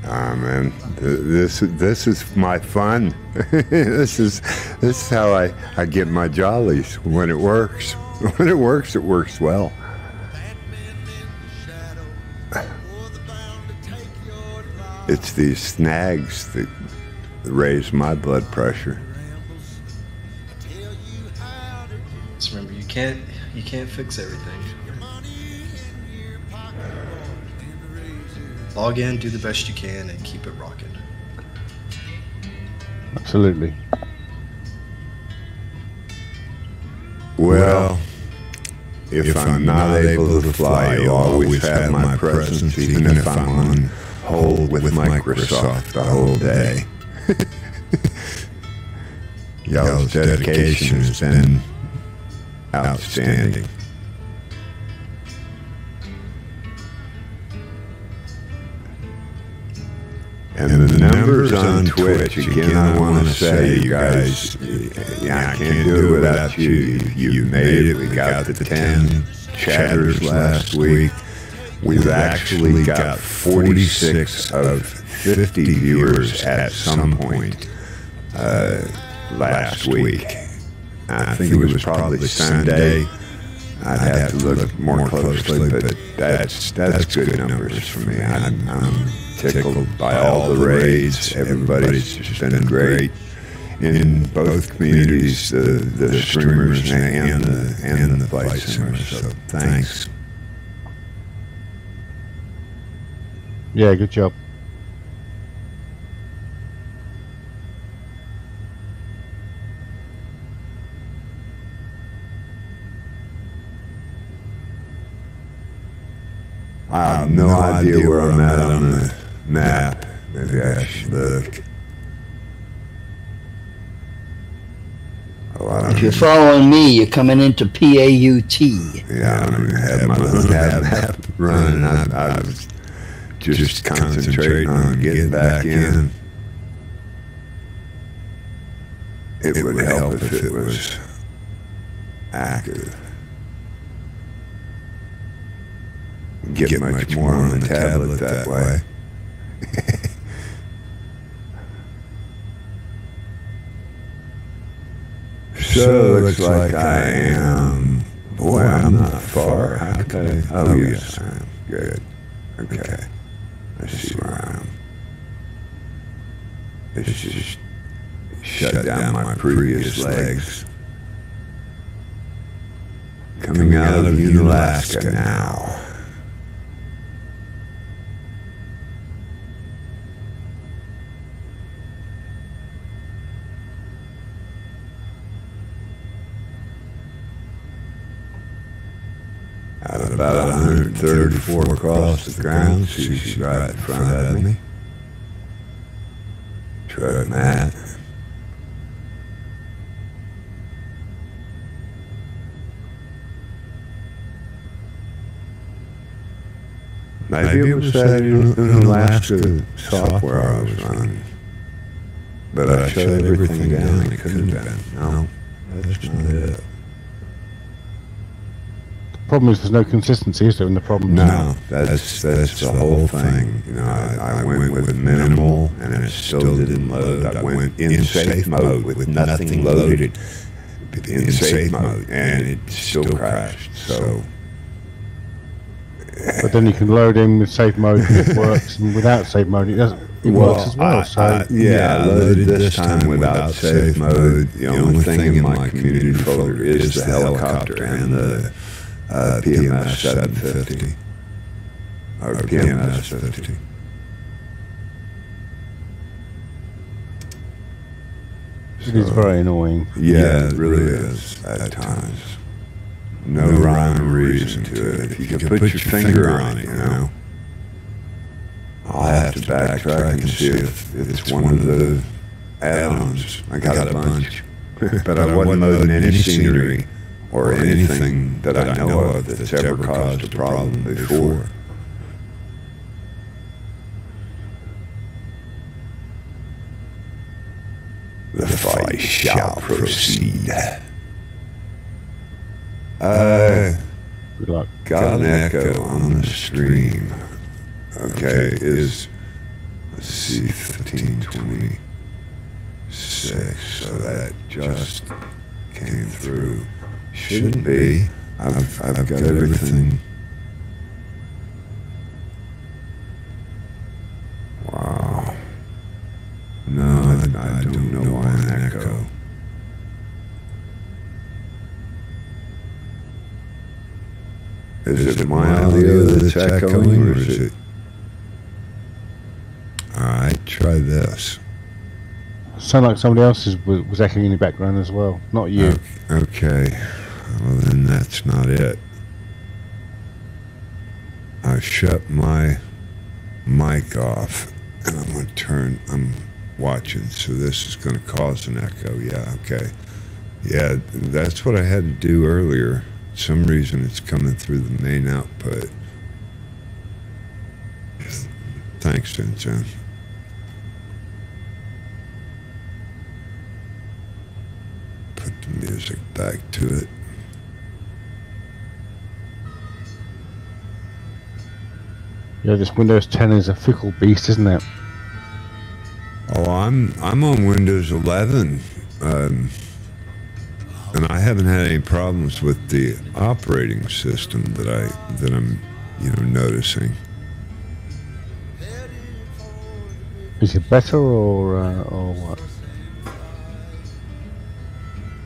Ah, man, this is my fun. this is how I get my jollies when it works. When it works well. It's these snags that raise my blood pressure. Just remember, you can't fix everything. Log in, do the best you can, and keep it rocking. Absolutely. Well, if I'm not able to fly, you'll always have my presence, even if I'm on hold with Microsoft the whole day. Y'all's dedication has been outstanding. And the numbers on Twitch, again, I want to say, you guys, I can't do it without you. You made it. We got the 10 chatters last week. We've actually got 46 of 50 viewers at some point last week. I think it was probably Sunday. I'd have to look more closely, but that's good numbers for me. I'm tickled by all the raids. Everybody's just been great in both communities, the streamers and the flight simmers. So thanks. Yeah, good job. I have no idea where I'm at on the map. Maybe I should look. If you're following me, you're coming into PAUT. Yeah, I don't even have my little map running. I was just concentrating on getting back in. It would help if it was active. Get much more on the tablet that way. So it looks like I am. Boy, I'm not far. How could I? Oh, yes, I am. Good. Okay. Let's see where I am. It's just shut down my previous legs. Coming out of Alaska now. At about 134 across the ground, she's right in front of me. Truck mat. Maybe it was that in Alaska software I was running. But I shut everything down. It couldn't have been. No, that's not it. problem is there's no consistency, is there, in the problem? No, that's the whole thing. You know, I went with minimal, and it still didn't load. I went in safe mode with nothing loaded in safe mode, and it still crashed. So, but then you can load in with safe mode, it works, and without safe mode, it doesn't. It works as well. I loaded this time without safe mode. The only thing in my community folder is the helicopter and the PMS 750 or PMS 50. It is very annoying. Yeah, it really is at times. No rhyme or reason to it. If you can put your finger on it, you know. I'll have to backtrack and see if it's one of the add-ons. I got a bunch. But I wasn't loading any scenery or anything that I know of that's ever caused a problem before. The fight shall proceed. Good luck. Got an echo on the stream. Okay, let's see, 1526, so that just came through. Shouldn't be. I've got everything. Wow. No, I don't know why an echo. Is it my audio that's echoing, or is it? Alright, try this. Sound like somebody else was echoing in the background as well, not you. Okay, well then that's not it. I shut my mic off, and I'm watching, so this is going to cause an echo. Yeah, okay. Yeah, that's what I had to do earlier. For some reason it's coming through the main output. Thanks, Vincent. Put the music back to it. Yeah, this Windows 10 is a fickle beast, isn't it? Oh, I'm on Windows 11, and I haven't had any problems with the operating system that I'm noticing. Is it better or what?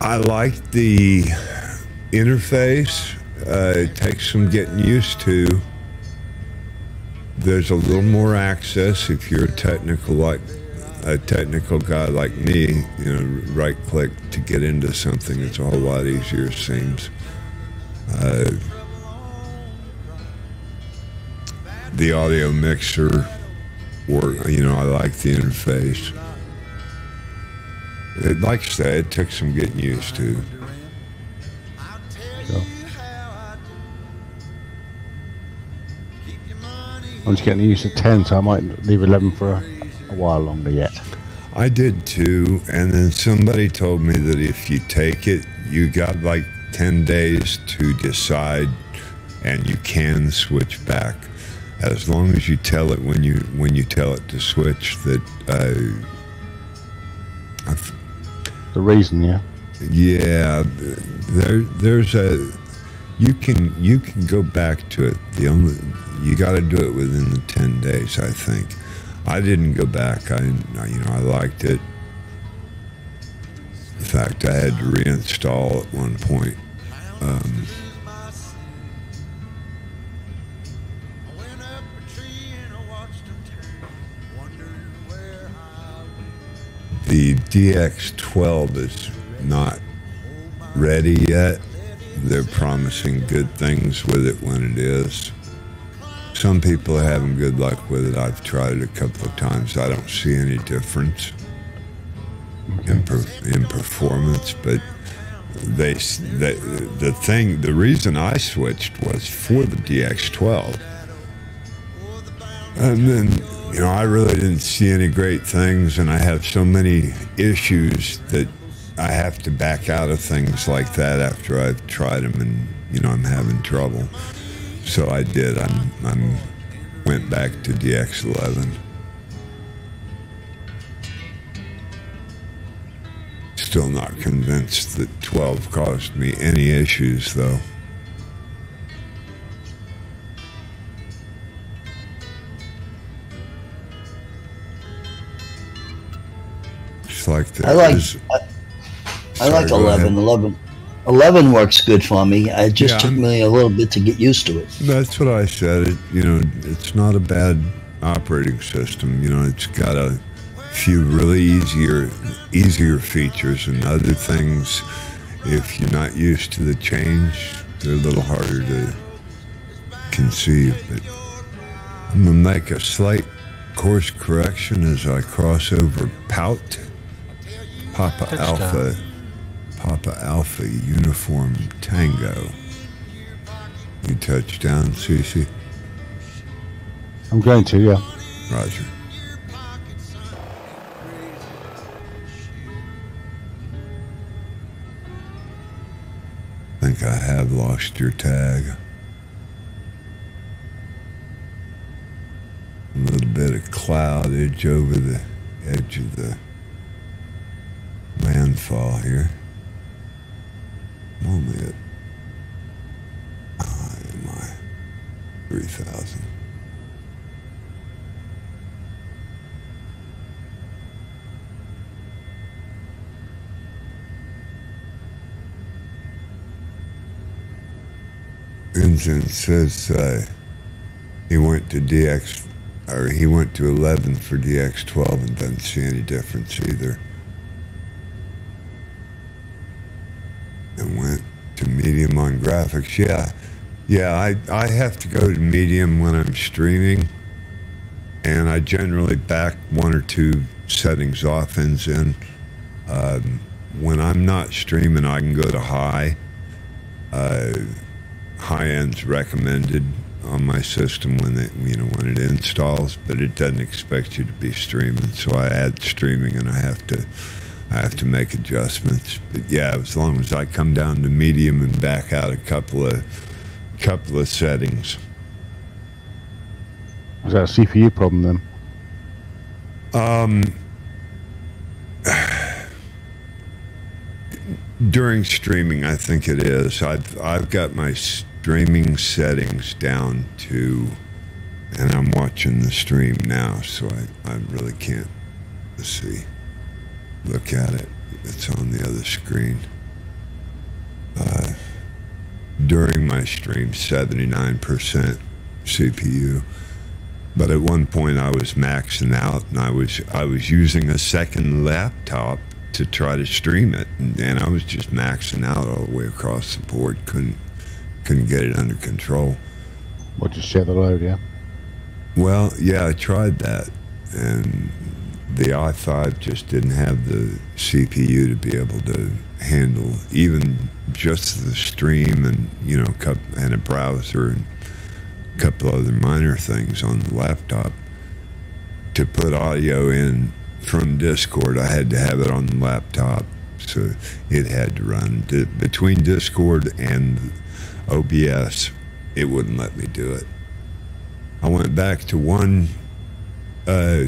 I like the interface. It takes some getting used to. There's a little more access if you're a technical guy like me. Right click to get into something. It's a whole lot easier, it seems. The audio mixer, I like the interface. Like I said, it took some getting used to. Sure. I'm just getting used to 10, so I might leave 11 for a while longer yet. I did too, and then somebody told me that if you take it, you got like 10 days to decide, and you can switch back as long as you tell it when you tell it to switch. That the reason, yeah. Yeah, there's a you can go back to it. You got to do it within the 10 days, I think. I didn't go back. I liked it. In fact, I had to reinstall at one point. The DX12 is not ready yet. They're promising good things with it when it is. Some people are having good luck with it. I've tried it a couple of times. I don't see any difference in performance, but the reason I switched was for the DX12. And then, I really didn't see any great things, and I have so many issues that I have to back out of things like that after I've tried them and, I'm having trouble. So I did. I'm went back to DX11. Still not convinced that 12 caused me any issues, though. It's like I like 11. 11 works good for me. It just took me a little bit to get used to it. That's what I said. It's not a bad operating system. It's got a few really easier features, and other things, if you're not used to the change, they're a little harder to conceive. But I'm gonna make a slight course correction as I cross over Pout, Papa Alpha Uniform Tango. You touchdown, Cece? I'm going to, yeah. Roger. I think I have lost your tag. A little bit of cloudage over the edge of the landfall here. I'm only at 3,000. Vincent says he went to he went to 11 for DX12 and doesn't see any difference either. And went to medium on graphics. Yeah, I have to go to medium when I'm streaming, and I generally back one or two settings off ends in. When I'm not streaming, I can go to high. High end's recommended on my system when it installs, but it doesn't expect you to be streaming. So I add streaming, and I have to make adjustments. But yeah, as long as I come down to medium and back out a couple of settings. Is that a CPU problem then? During streaming, I think it is. I've got my streaming settings down to, and I'm watching the stream now, so I really can't, look at it. It's on the other screen. During my stream, 79% CPU. But at one point I was maxing out, and I was using a second laptop to try to stream it, and I was just maxing out all the way across the board. Couldn't get it under control. Well, just share the load, yeah? Well, yeah, I tried that, and the i5 just didn't have the CPU to be able to handle even just the stream, and and a browser and a couple other minor things on the laptop. To put audio in from Discord, I had to have it on the laptop, so it had to run. Between Discord and OBS, it wouldn't let me do it. I went back to one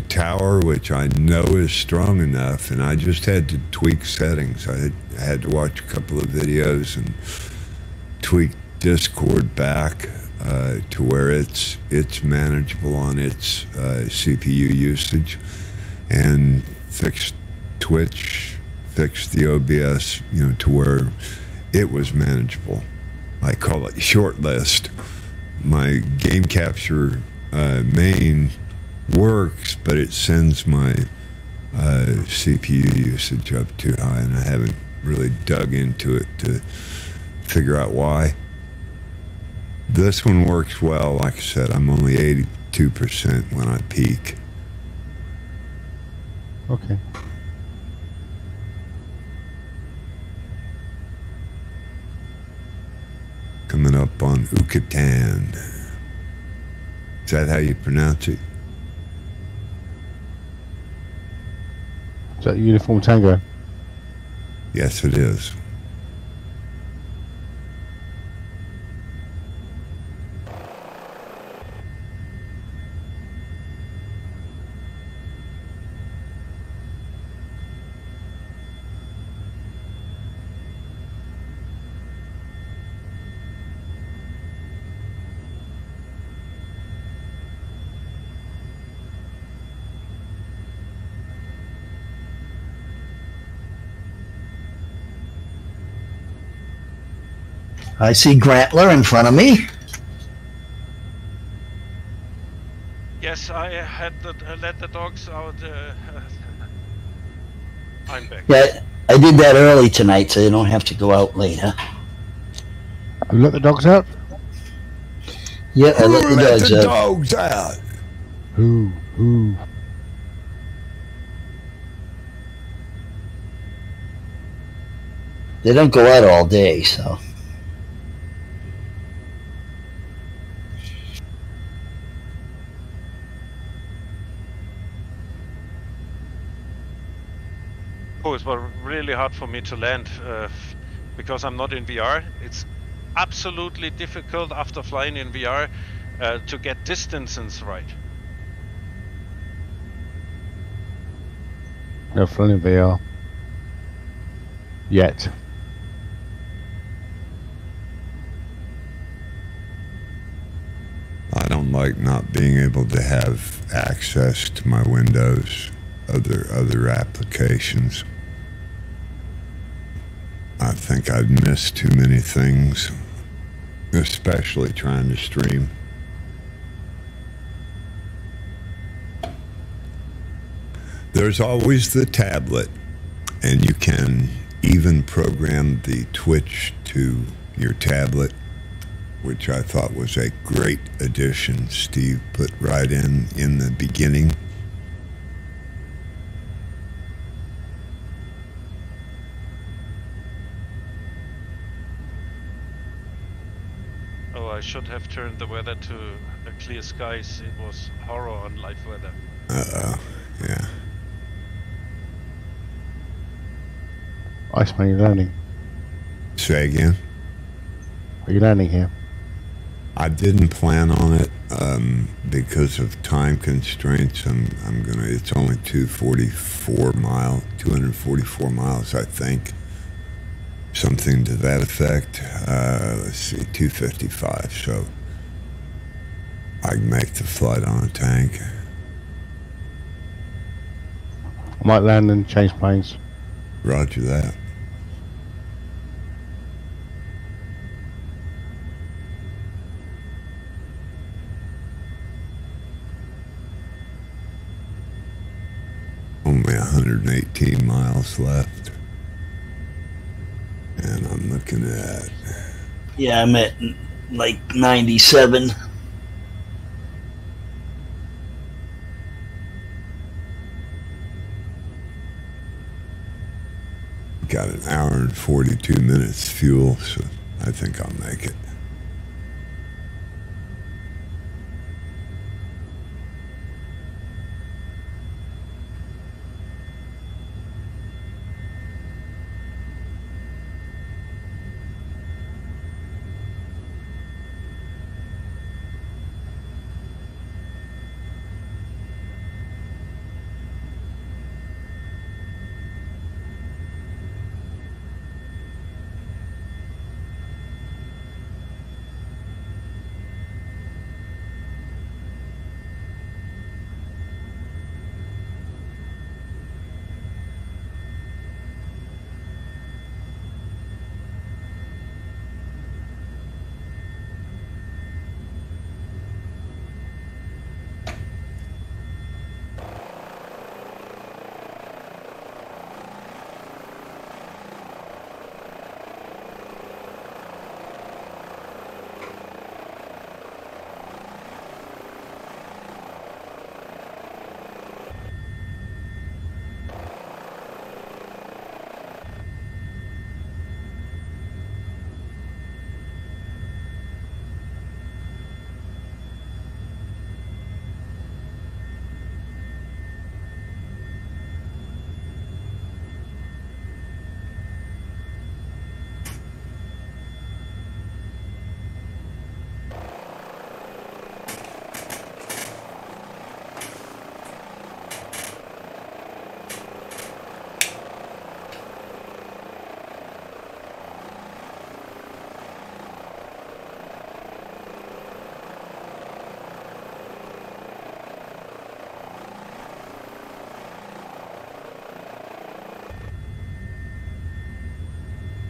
tower, which I know is strong enough, and I just had to tweak settings. I had to watch a couple of videos and tweak Discord back to where it's manageable on its CPU usage, and fixed Twitch, fixed the OBS, to where it was manageable. I call it short list. My game capture main works, but it sends my CPU usage up too high, and I haven't really dug into it to figure out why. This one works well. Like I said, I'm only 82% when I peak. Okay. Coming up on Yucatan. Is that how you pronounce it? Is that Uniform Tango? Yes, it is. I see Grantler in front of me. Yes, I had let the dogs out. I'm back. Yeah, I did that early tonight, so you don't have to go out later. You let the dogs out? Yeah, I let the dogs out. Dogs out. Who? They don't go out all day, so. Oh, it was really hard for me to land because I'm not in VR. It's absolutely difficult after flying in VR to get distances right. No fun in VR. Yet. I don't like not being able to have access to my Windows, other applications. I think I'd miss too many things, especially trying to stream. There's always the tablet, and you can even program the Twitch to your tablet, which I thought was a great addition Steve put right in the beginning. Oh, I should have turned the weather to clear skies. It was horror on live weather. Uh-oh, yeah. Iceman, you landing? Say again? Are you landing here? I didn't plan on it because of time constraints. I'm gonna. It's only 244 miles, I think. Something to that effect. Let's see, 255. So I can make the flight on a tank. I might land and change planes. Roger that. Only 118 miles left. And I'm looking at... Yeah, I'm at like 97. Got an hour and 42 minutes fuel, so I think I'll make it.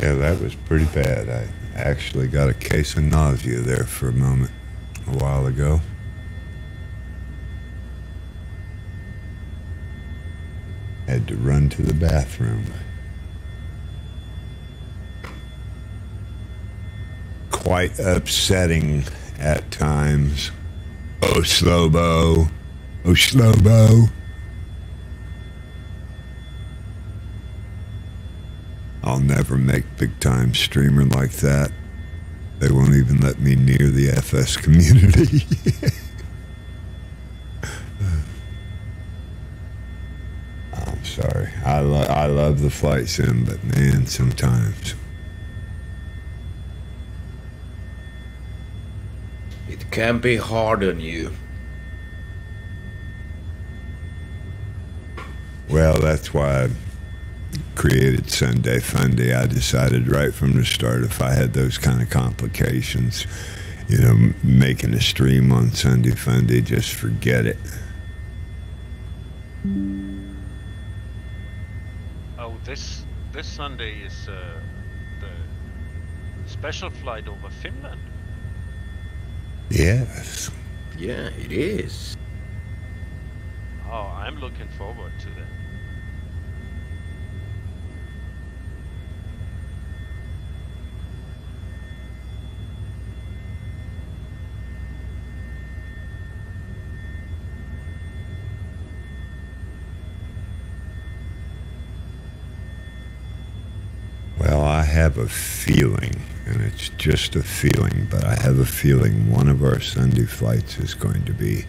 Yeah, that was pretty bad. I actually got a case of nausea there for a moment a while ago. Had to run to the bathroom. Quite upsetting at times. Oh, Slobo. Oh, Slobo. I'll never make big time streamer like that. They won't even let me near the FS community. I'm sorry. I love the flight sim, but man, sometimes. It can be hard on you. Well, that's why I created Sunday Funday. I decided right from the start, if I had those kind of complications, you know, making a stream on Sunday Funday, just forget it. Oh, this Sunday is the special flight over Finland. Yes. Yeah, it is. Oh, I'm looking forward to that. Well, I have a feeling, and it's just a feeling, but I have a feeling one of our Sunday flights is going to be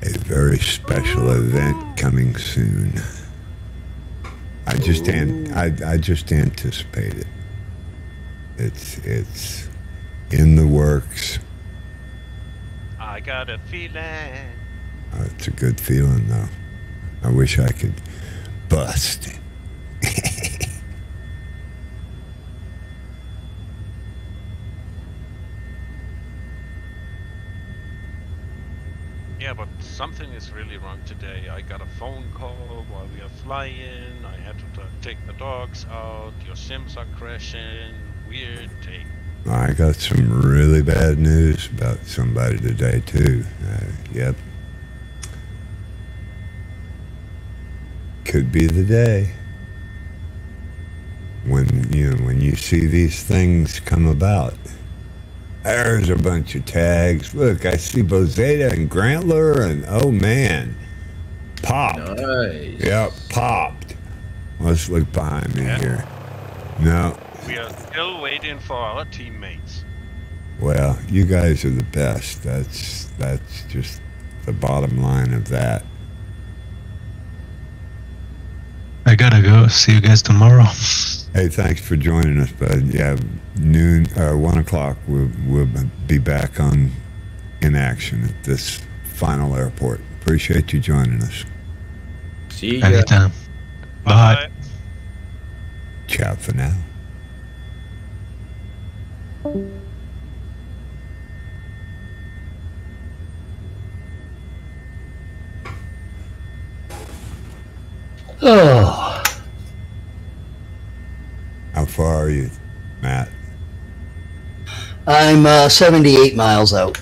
a very special event coming soon. I just anticipate it. It's in the works. I got a feeling. It's a good feeling, though. I wish I could bust. Yeah, but something is really wrong today. I got a phone call while we are flying. I had to take the dogs out. Your sims are crashing. Weird take. I got some really bad news about somebody today, too. Yep. Could be the day when you see these things come about. There's a bunch of tags. Look, I see Bozeta and Grantler, and oh man, popped. Nice. Yep, popped. Let's look behind me here. No. We are still waiting for our teammates. Well, you guys are the best. That's just the bottom line of that. I gotta go. See you guys tomorrow. Hey, thanks for joining us, bud. Yeah, noon or 1 o'clock. We'll be back in action at this final airport. Appreciate you joining us. See ya. Anytime. Bye. Ciao for now. Oh, How far are you, Matt? I'm 78 miles out.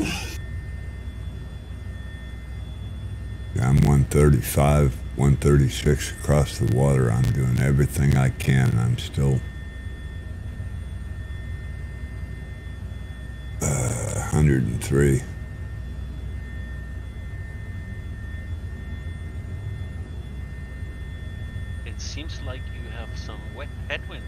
I'm 135, 136 across the water. I'm doing everything I can. I'm still 103. It seems like you have some wet headwind.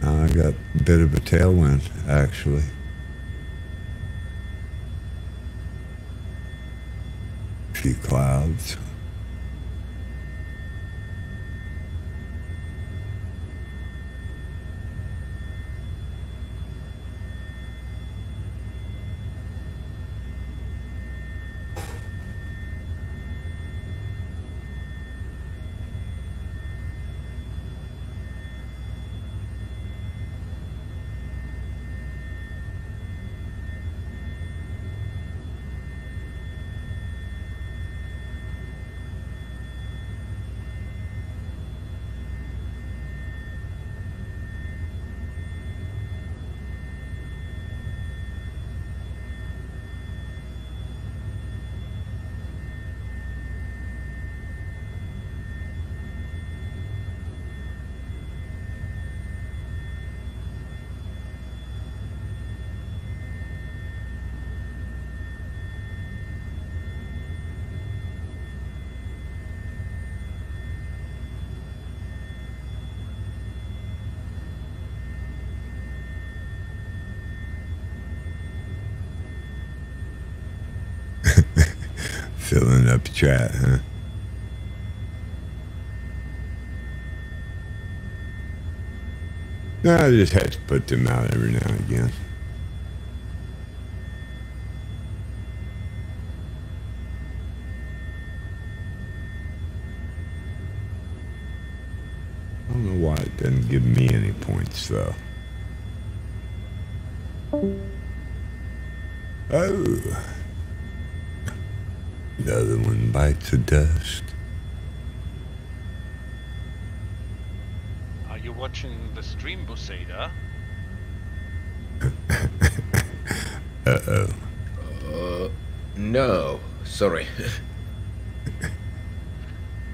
I got a bit of a tailwind, actually. A few clouds. up chat, huh? No, I just had to put them out every now and again. I don't know why it doesn't give me any points, though. Oh. Another one bites the dust. Are you watching the stream, Buseda? Uh-oh. No, sorry.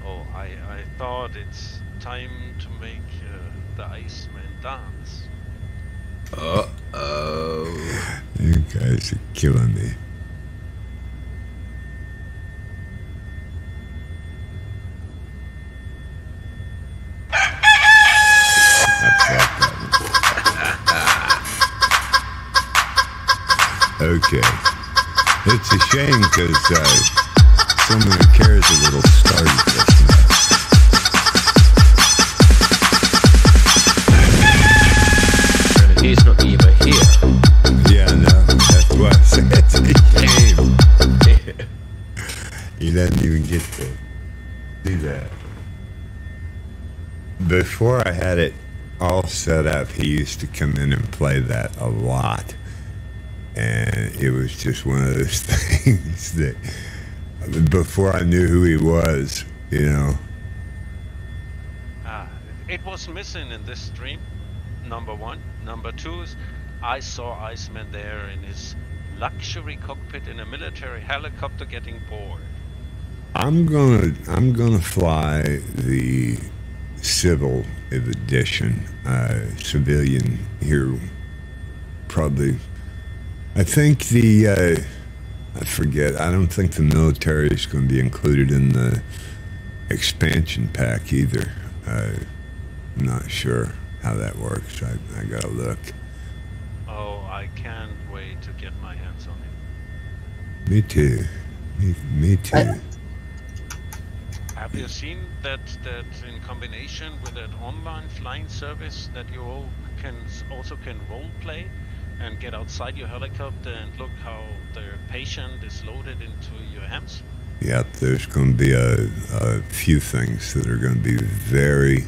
Oh, I thought it's time to make the Iceman dance. Uh-oh. You guys are killing me. Okay. It's a shame because someone who cares a little started this. And he's not even here. Yeah, no, that's what I said. It's a shame. He doesn't even get to do that. Before I had it all set up, he used to come in and play that a lot. And it was just one of those things that before I knew who he was, you know. It was missing in this stream, number one. Number two is I saw Iceman there in his luxury cockpit in a military helicopter getting bored. I'm gonna fly the civil edition, civilian here, probably. I think I forget, I don't think the military is going to be included in the expansion pack either. I'm not sure how that works. I gotta look. Oh, I can't wait to get my hands on it. Me too. Me too. Have you seen that in combination with that online flying service that you all also can role play? And get outside your helicopter and look how the patient is loaded into your HAMS? Yep, there's going to be a few things that are going to be very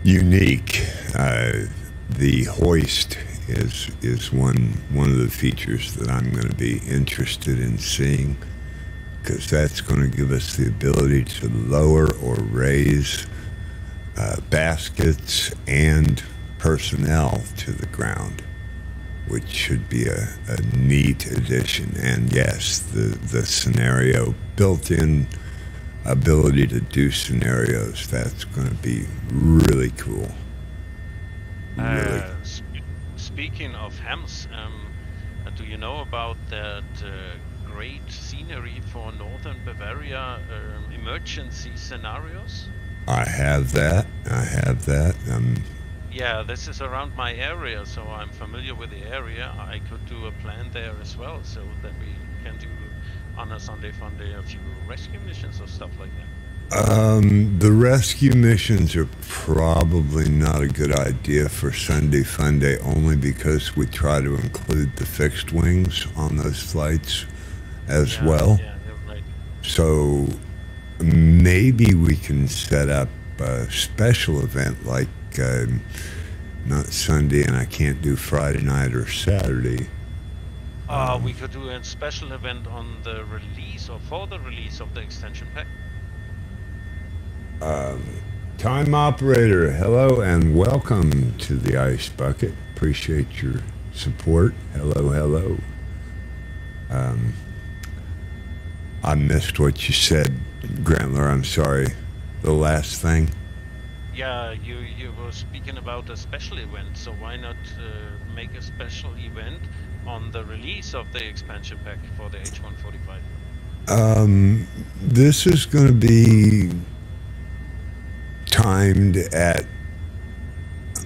unique. The hoist is one of the features that I'm going to be interested in seeing, because that's going to give us the ability to lower or raise baskets and personnel to the ground, which should be a neat addition. And yes, the scenario, built-in ability to do scenarios, that's going to be really cool. Really. Speaking of HAMS, do you know about that great scenery for Northern Bavaria emergency scenarios? I have that. Yeah, this is around my area, so I'm familiar with the area. I could do a plan there as well, so that we can do on a Sunday Funday a few rescue missions or stuff like that. The rescue missions are probably not a good idea for Sunday Funday, only because we try to include the fixed wings on those flights as well. Yeah, right. So maybe we can set up a special event like not Sunday, and I can't do Friday night or Saturday. We could do a special event on the release or for the release of the extension pack. Time operator, hello and welcome to the Ice Bucket. Appreciate your support. Hello. I missed what you said, Grantler. I'm sorry. The last thing. Yeah, you were speaking about a special event, so why not make a special event on the release of the expansion pack for the H145? This is going to be timed at...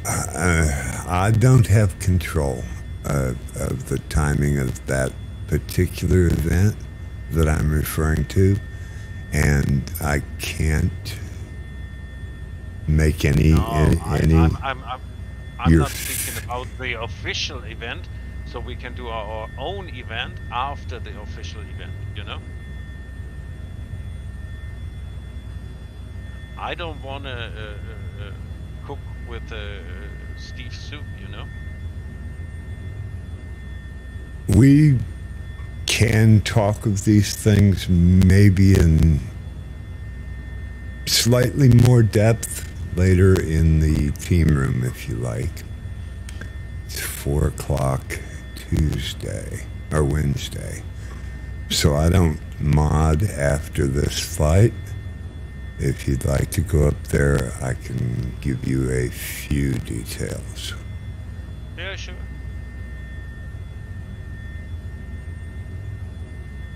I don't have control of the timing of that particular event. that I'm referring to, and I can't make any. I'm not speaking about the official event, so we can do our own event after the official event, you know? I don't want to cook with Steve's soup, you know? We can talk of these things maybe in slightly more depth later in the team room, if you like. It's 4 o'clock Tuesday or Wednesday. So I don't mod after this flight. If you'd like to go up there, I can give you a few details. Yeah, sure.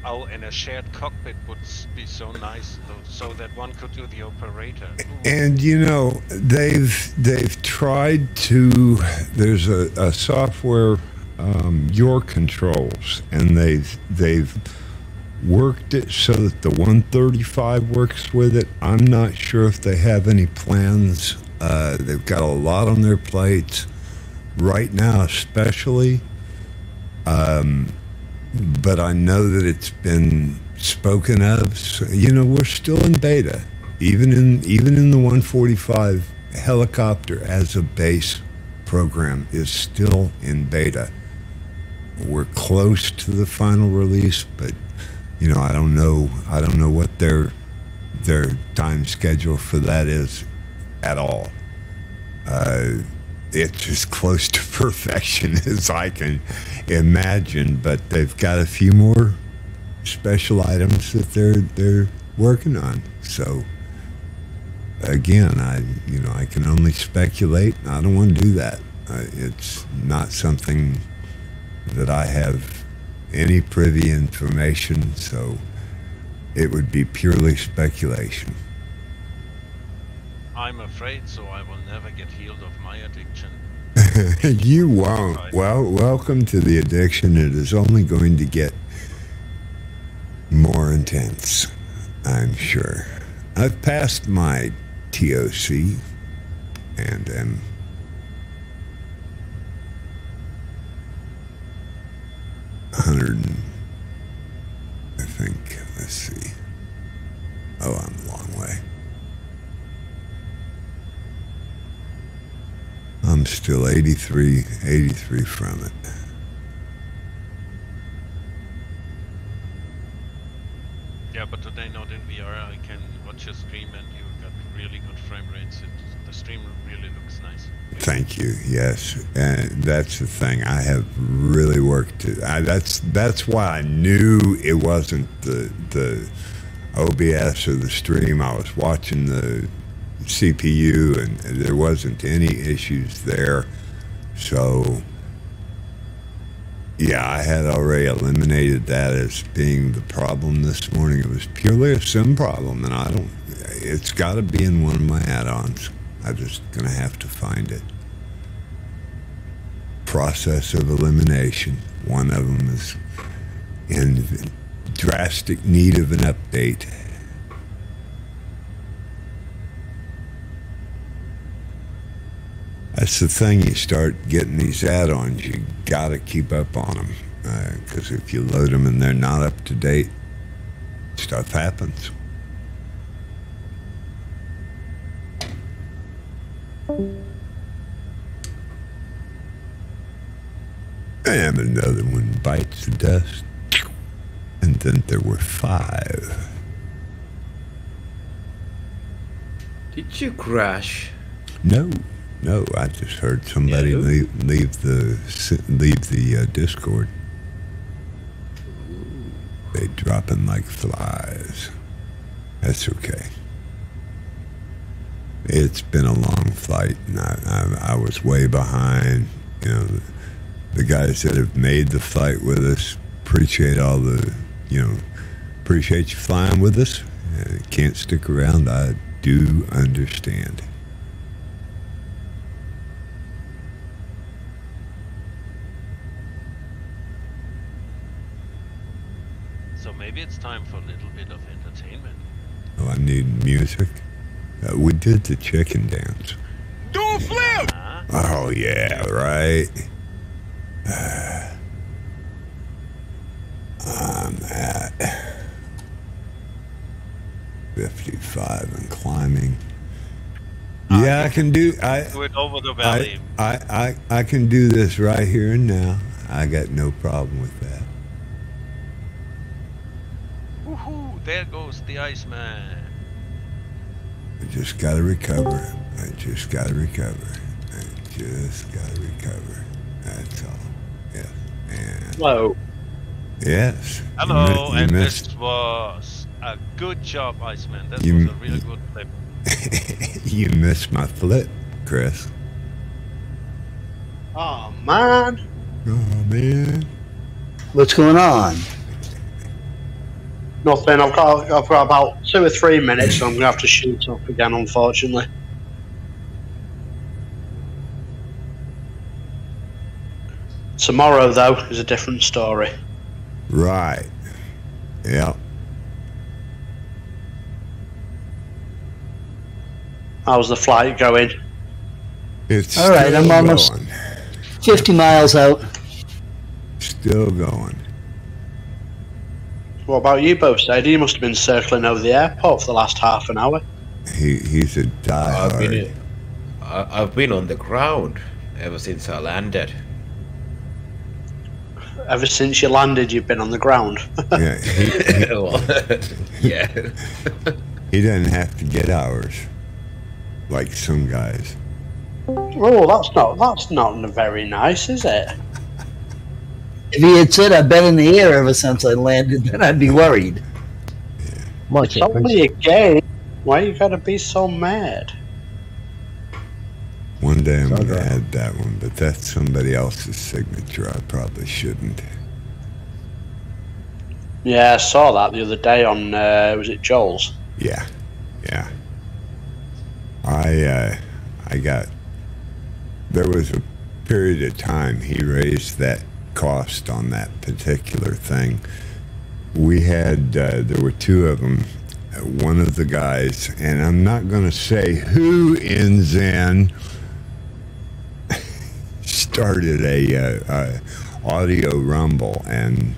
Oh, and a shared cockpit would be so nice, so that one could do the operator. And you know, they've tried to. There's a software, Your Controls, and they've worked it so that the 135 works with it. I'm not sure if they have any plans. They've got a lot on their plates right now, especially. But I know that it's been spoken of. So, you know, we're still in beta, even in the 145 helicopter as a base program is still in beta. We're close to the final release, but you know, I don't know what their time schedule for that is at all. It's as close to perfection as I can imagine, but they've got a few more special items that they're working on. So again, I can only speculate. I don't want to do that. It's not something that I have any privy information, so it would be purely speculation. I'm afraid so. I will never get healed of my addiction. You won't. Well, welcome to the addiction. It is only going to get more intense, I'm sure. I've passed my TOC and am I think, let's see. Oh, I'm a long way. I'm still 83 from it. Yeah, but today not in VR. I can watch your stream and you got really good frame rates. The stream really looks nice. Thank you. Yes, and that's the thing. I have really worked. That's why I knew it wasn't the OBS or the stream. I was watching the CPU, and there wasn't any issues there. So, yeah, I had already eliminated that as being the problem this morning. It was purely a sim problem, and it's got to be in one of my add-ons. I'm just going to have to find it. Process of elimination. One of them is in drastic need of an update. That's the thing, you start getting these add-ons, you gotta keep up on them. Because if you load them and they're not up to date, stuff happens. And another one bites the dust. And then there were 5. Did you crash? No, I just heard somebody leave the Discord. They dropping like flies. That's okay. It's been a long flight, and I was way behind. You know, the guys that have made the flight with us, appreciate appreciate you flying with us. Can't stick around, I do understand. So maybe maybe it's time for a little bit of entertainment. Oh, I need music. We did the chicken dance. Do a flip! Oh, yeah, right. I'm at 55 and climbing. Yeah, I can do. Do it over the valley. I can do this right here and now. I got no problem with that. Woohoo! There goes the Iceman. I just gotta recover. I just gotta recover. That's all. Yes. And Hello. yes. Hello, You and missed. this was a good job, Iceman. That You- was a really good flip. You missed my flip, Chris. Oh, man. Oh man. What's going on? Nothing. I've got about 2 or 3 minutes, so I'm going to have to shoot up again, unfortunately. Tomorrow, though, is a different story. Right. Yep. How's the flight going? It's All right, I'm still almost- going. 50 miles out. Still going. What about you both, Sadie? You must have been circling over the airport for the last half an hour. He's a diehard. I've been on the ground ever since I landed. Ever since you landed, you've been on the ground. Yeah, Well, yeah. he doesn't have to get hours like some guys. Oh, that's not very nice, is it? If he had said I've been in the air ever since I landed, then I'd be worried. It's only a game. Why you gotta be so mad? One day I'm gonna add that one, but that's somebody else's signature. I probably shouldn't. Yeah, I saw that the other day on, was it Joel's? Yeah. There was a period of time he raised that cost on that particular thing. We had, there were 2 of them. One of the guys, and I'm not going to say who in Zen, started a audio rumble, and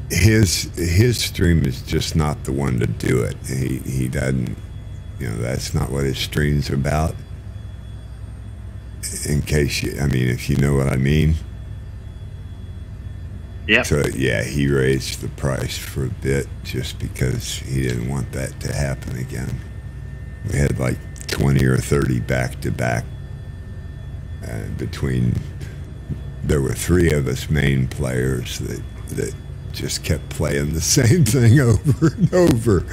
his stream is just not the one to do it. He doesn't, that's not what his stream's about. In case if you know what I mean. Yeah. So yeah, he raised the price for a bit just because he didn't want that to happen again. We had like 20 or 30 back to back. There were 3 of us main players that just kept playing the same thing over and over.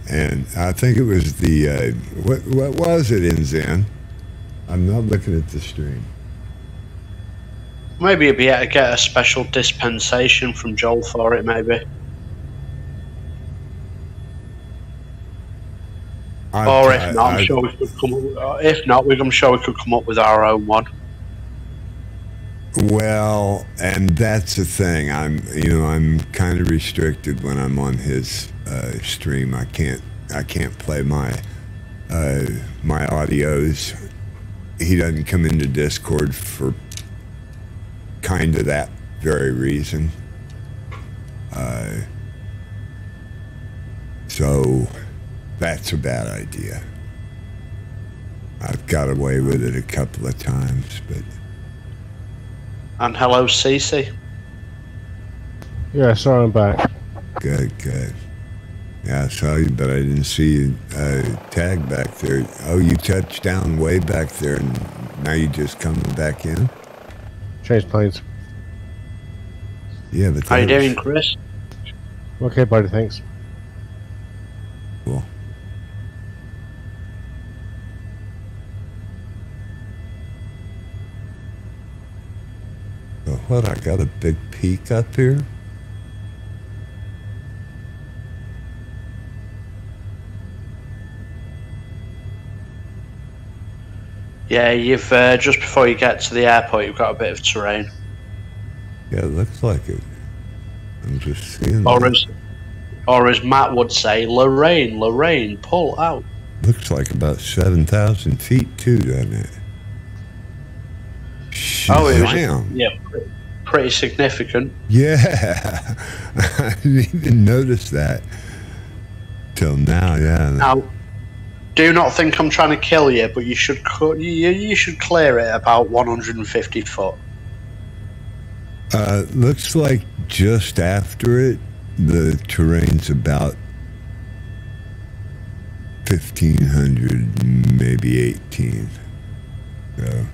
And I think it was the what was it in Zen? I'm not looking at the stream. Maybe you'd be able to get a special dispensation from Joel for it, maybe. Or if not, I'm sure we could come up. If not, I'm sure we could come up with our own one. Well, and that's the thing. I'm kind of restricted when I'm on his stream. I can't play my audios. He doesn't come into Discord for kind of that very reason. So that's a bad idea. I've got away with it a couple of times, but. And hello, Cece. Yeah, sorry, I'm back. Good. Yeah, I saw you, but I didn't see you tag back there. Oh, you touched down way back there, and now you just coming back in? Change planes. Yeah, but how you doing, Chris? Okay, buddy, thanks. Cool. So what, I got a big peak up here? Yeah, you've just before you get to the airport, you've got a bit of terrain. Yeah, it looks like it. I'm just seeing or as Matt would say, Lorraine, pull out. Looks like about 7,000 feet too, doesn't it? Oh, it was, Shazam. yeah, pretty significant. Yeah, I didn't even notice that till now. Yeah. Now, do not think I'm trying to kill you, but you should clear it about 150 foot. Looks like just after it, the terrain's about 1,500, maybe 18. So.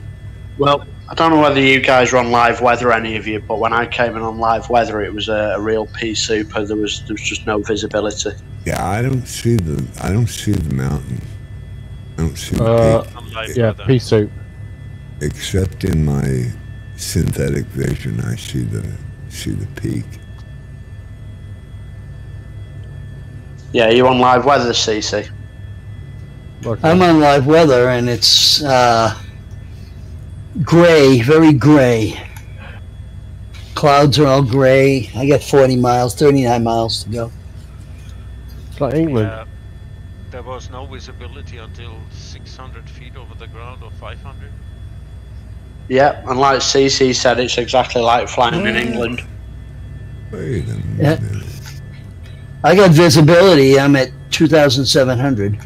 Well, I don't know whether you guys are on live weather, any of you, but when I came in on live weather, it was a real pea super. There was just no visibility. Yeah, I don't see the mountain. I don't see the peak. Yeah, pea soup. Except in my synthetic vision, I see the peak. Yeah, you on live weather, CC? I'm on live weather, and it's gray, very gray. Clouds are all gray. I got 39 miles to go. It's like England. There was no visibility until 600 feet over the ground, or 500. Yeah, and like CC said, it's exactly like flying in England. Wait a minute. Yeah. I got visibility. I'm at 2,700.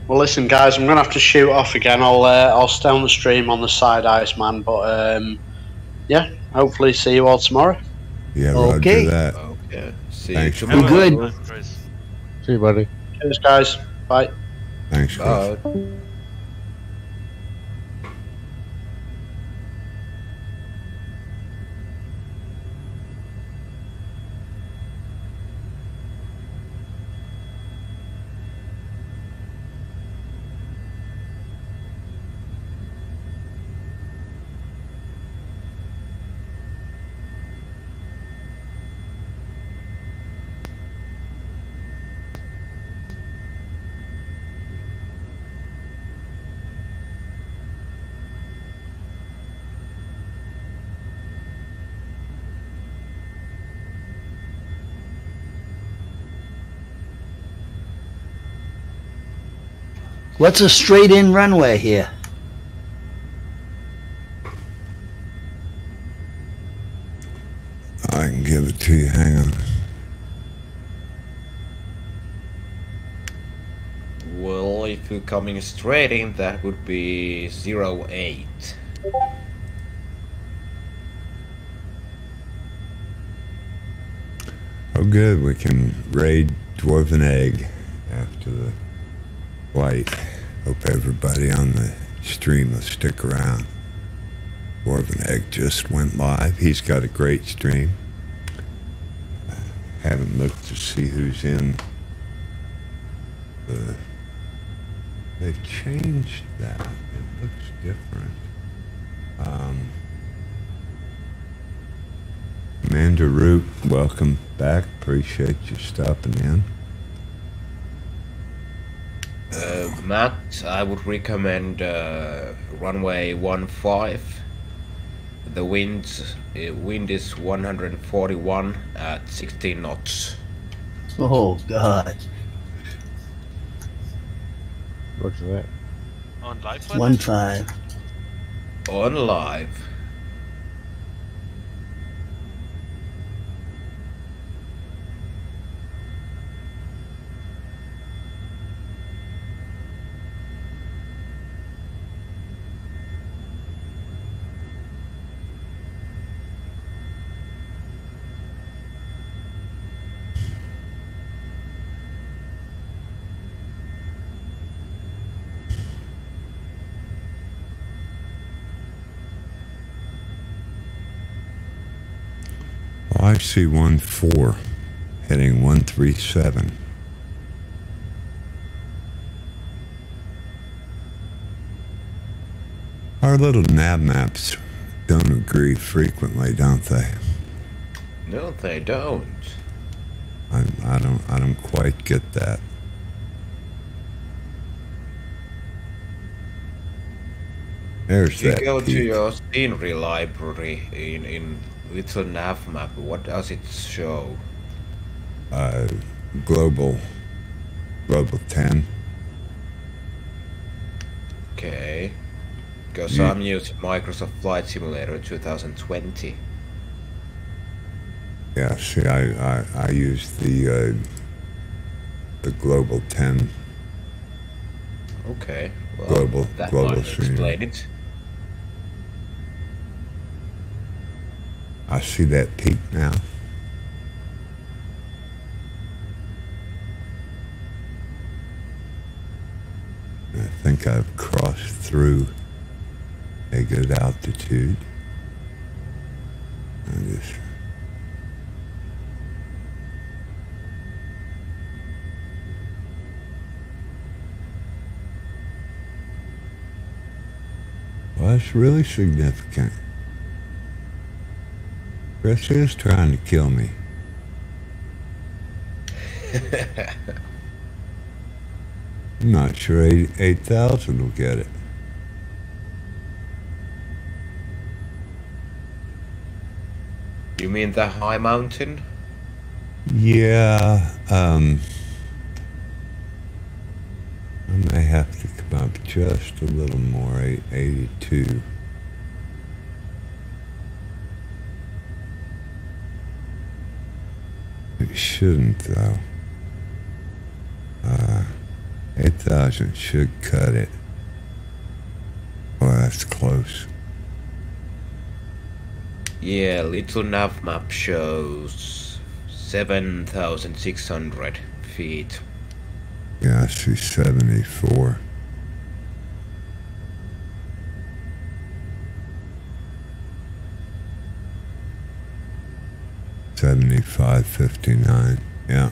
Well, listen, guys, I'm gonna have to shoot off again. I'll stay on the stream on the side, Iceman. But yeah, hopefully see you all tomorrow. Yeah, Okay. Roger that. Okay. See Thanks. you Be tomorrow. good. See you, buddy. Cheers, guys. Bye. Thanks, Chris. Bye. What's a straight-in runway here? I can give it to you. Hang on. Well, if you're coming straight in, that would be 08. Oh, good. We can raid Dwarven Egg after the flight. Hope everybody on the stream will stick around. Dwarven Egg just went live. He's got a great stream. Haven't looked to see who's in. They've changed that. It looks different. Amanda Root, welcome back. Appreciate you stopping in. Matt, I would recommend runway 15. The wind is 141 at 16 knots. Oh, God. Roger that. On live 1-5. On live. IC14 heading 137. Our little nav maps don't agree frequently, don't they? No, they don't. I don't quite get that. There's If you that go to peak. your scenery library in little nav map, what does it show? Global 10. Okay. Because Yeah. I'm using Microsoft Flight Simulator 2020. Yeah, see, I use the Global 10. Okay. Well, Global that might scenery. explain it. I see that peak now. I think I've crossed through a good altitude. Well, that's really significant. Chris is trying to kill me. I'm not sure 8,000 will get it. You mean the high mountain? Yeah, I may have to come up just a little more, 82. It shouldn't, though. 8,000 should cut it. Well, that's close. Yeah, little nav map shows 7,600 feet. Yeah, I see 74. $75.59. Yeah.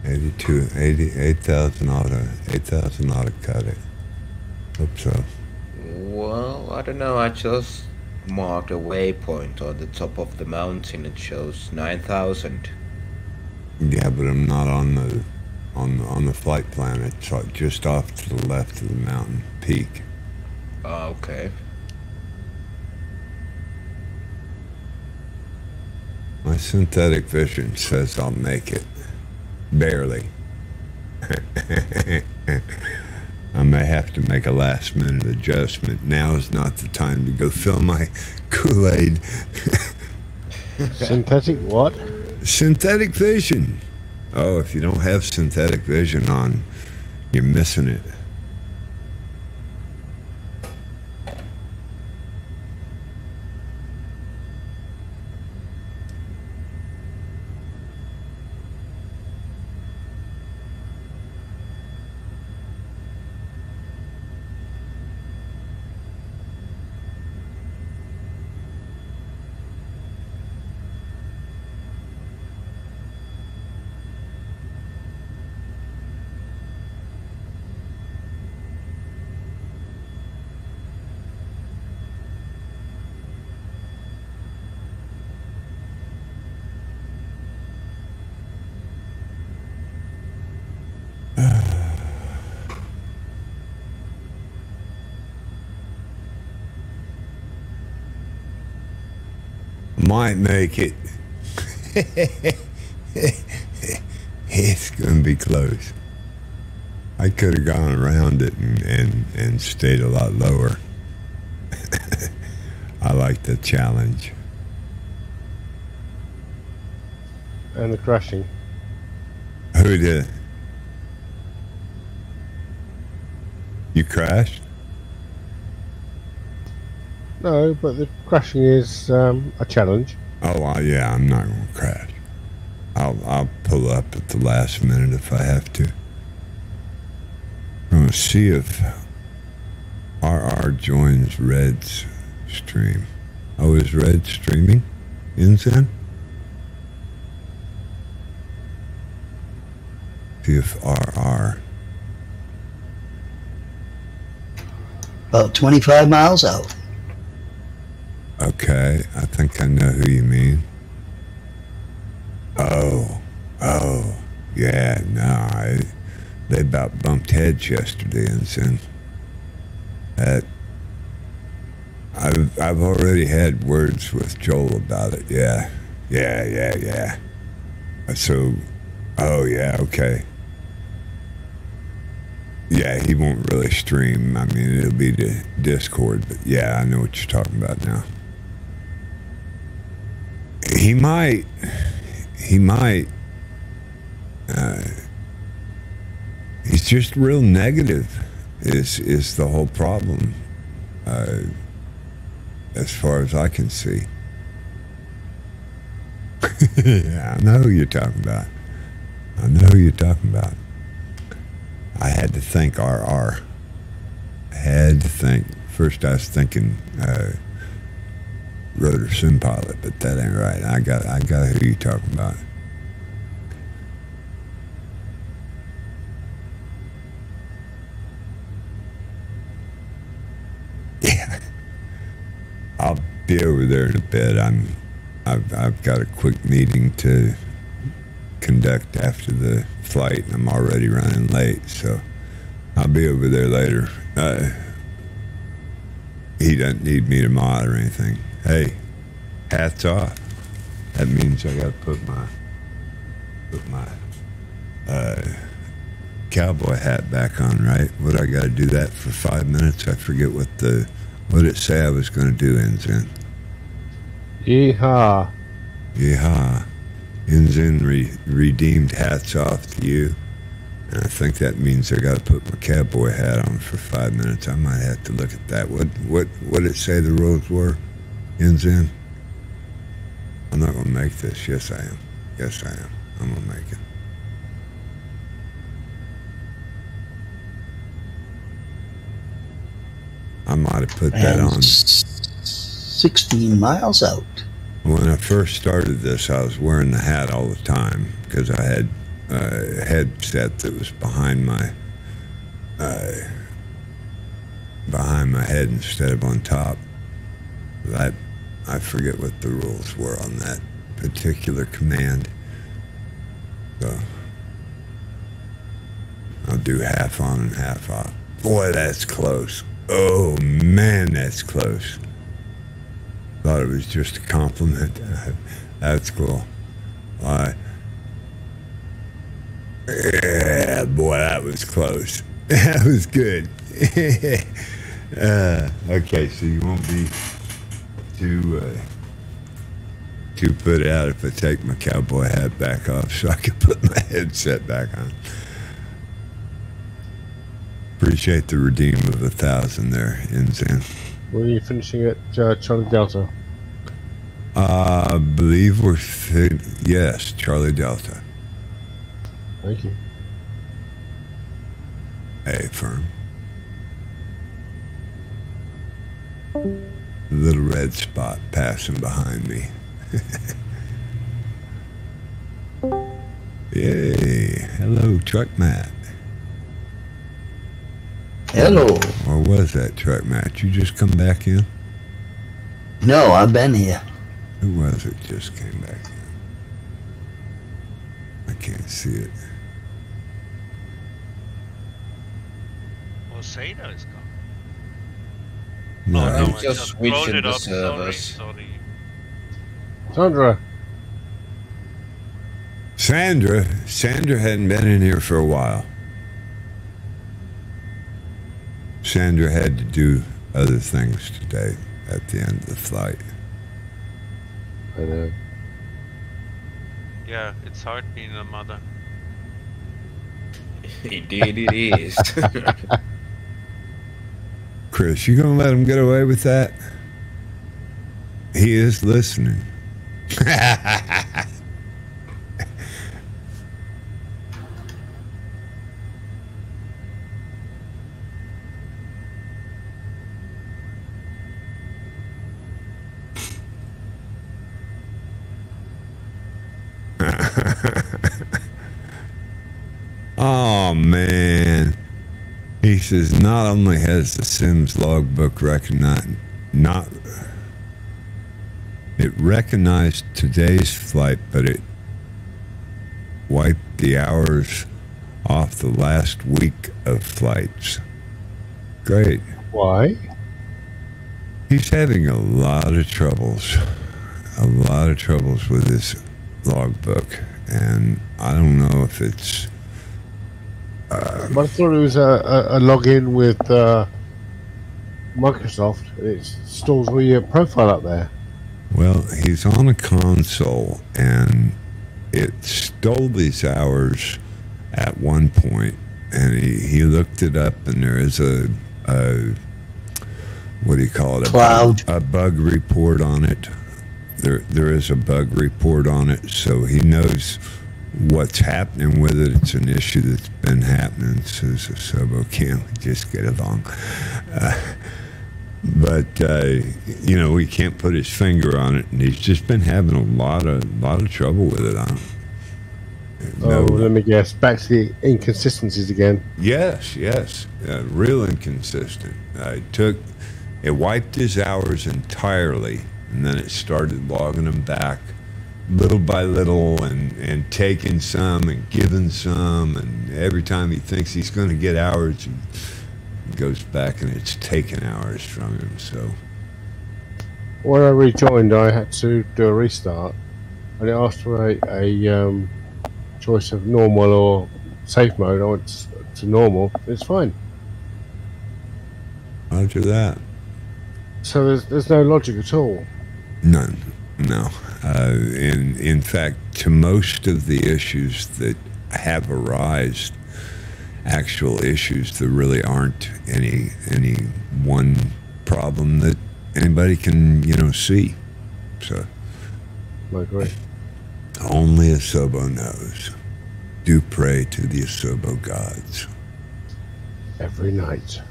8,000 ought to cut it. Hope so. Well, I don't know. I just marked a waypoint on the top of the mountain. It shows 9,000. Yeah, but I'm not on the flight plan. It's just off to the left of the mountain peak. Oh, okay. My synthetic vision says I'll make it. Barely. I may have to make a last-minute adjustment. Now is not the time to go fill my Kool-Aid. Synthetic what? Synthetic vision. Oh, if you don't have synthetic vision on, you're missing it. Might make it. It's gonna be close. I could have gone around it and stayed a lot lower. I like the challenge. And the crashing. Who did? You crashed? No, but the crashing is a challenge. Oh, yeah, I'm not going to crash. I'll pull up at the last minute if I have to. I'm going to see if RR joins Red's stream. Oh, is Red streaming? Inzen? See if RR. About 25 miles out. Okay, I think I know who you mean. Oh, yeah, no, they about bumped heads yesterday, and I've already had words with Joel about it. Yeah. So, oh yeah, okay. Yeah, he won't really stream. I mean, it'll be the Discord, but yeah, I know what you're talking about now. He might. He's just real negative. Is the whole problem, as far as I can see. Yeah, I know who you're talking about. I had to think RR. I had to think. First I was thinking Rotor Sim Pilot, but that ain't right. I got who you talking about. Yeah. I'll be over there in a bit. I've got a quick meeting to conduct after the flight, and I'm already running late, so I'll be over there later. He doesn't need me to mod or anything. Hey, hats off. That means I gotta put my cowboy hat back on, right? What, I gotta do that for 5 minutes? I forget what did it say I was gonna do, Enzin? Yeehaw. Yeehaw. Enzin redeemed hats off to you. And I think that means I gotta put my cowboy hat on for 5 minutes. I might have to look at that. What did it say the rules were, Enzin? I'm not gonna make this. Yes, I am. I'm gonna make it. I might have put that on. 16 miles out. When I first started this, I was wearing the hat all the time because I had a headset that was behind my head instead of on top. I forget what the rules were on that particular command. So I'll do half on and half off. Boy, that's close. Oh man, that's close. Thought it was just a compliment. That's cool. Yeah, boy, that was close. That was good. Okay, so you won't be too put out if I take my cowboy hat back off so I can put my headset back on. Appreciate the redeem of 1,000 there, Enzin. When are you finishing at Charlie Delta? I believe yes, Charlie Delta. Thank you. Hey, firm. Little red spot passing behind me. Yay. Hello, Truck Matt. Hello. Or was that Truck Matt? You just come back in? No, I've been here. Who was it just came back in? I can't see it. Well, Sada is gone. No, Oh, no, I'm I just rolled switching it the up. servers. Sorry. Sandra hadn't been in here for a while. Sandra had to do other things today at the end of the flight. I know. Yeah, it's hard being a mother. Indeed it is. Chris, you gonna let him get away with that? He is listening. Oh man. He says not only has the Sims logbook it recognized today's flight, but it wiped the hours off the last week of flights. Great. Why? He's having a lot of troubles with his logbook, and I don't know if it's. But I thought it was a login with Microsoft. It stores all your profile up there. Well, he's on a console, and it stole these hours at one point, and he looked it up, and there is a what do you call it? Cloud. A bug report on it. There is a bug report on it, so he knows what's happening with it. It's an issue that's been happening since the Sobo can't just get along. But we can't put his finger on it, and he's just been having a lot of trouble with it. Let me guess. Back to the inconsistencies again. Yes, real inconsistent. It wiped his hours entirely, and then it started logging them back little by little, and taking some and giving some, and every time he thinks he's going to get hours, he goes back and it's taking hours from him. So when I rejoined, I had to do a restart, and it asked for a choice of normal or safe mode. I went to normal. It's fine. Roger that. So there's no logic at all. None. No. In fact, to most of the issues that have arisen, actual issues, there really aren't any one problem that anybody can see. So I agree. Only Asobo knows. Do pray to the Asobo gods every night.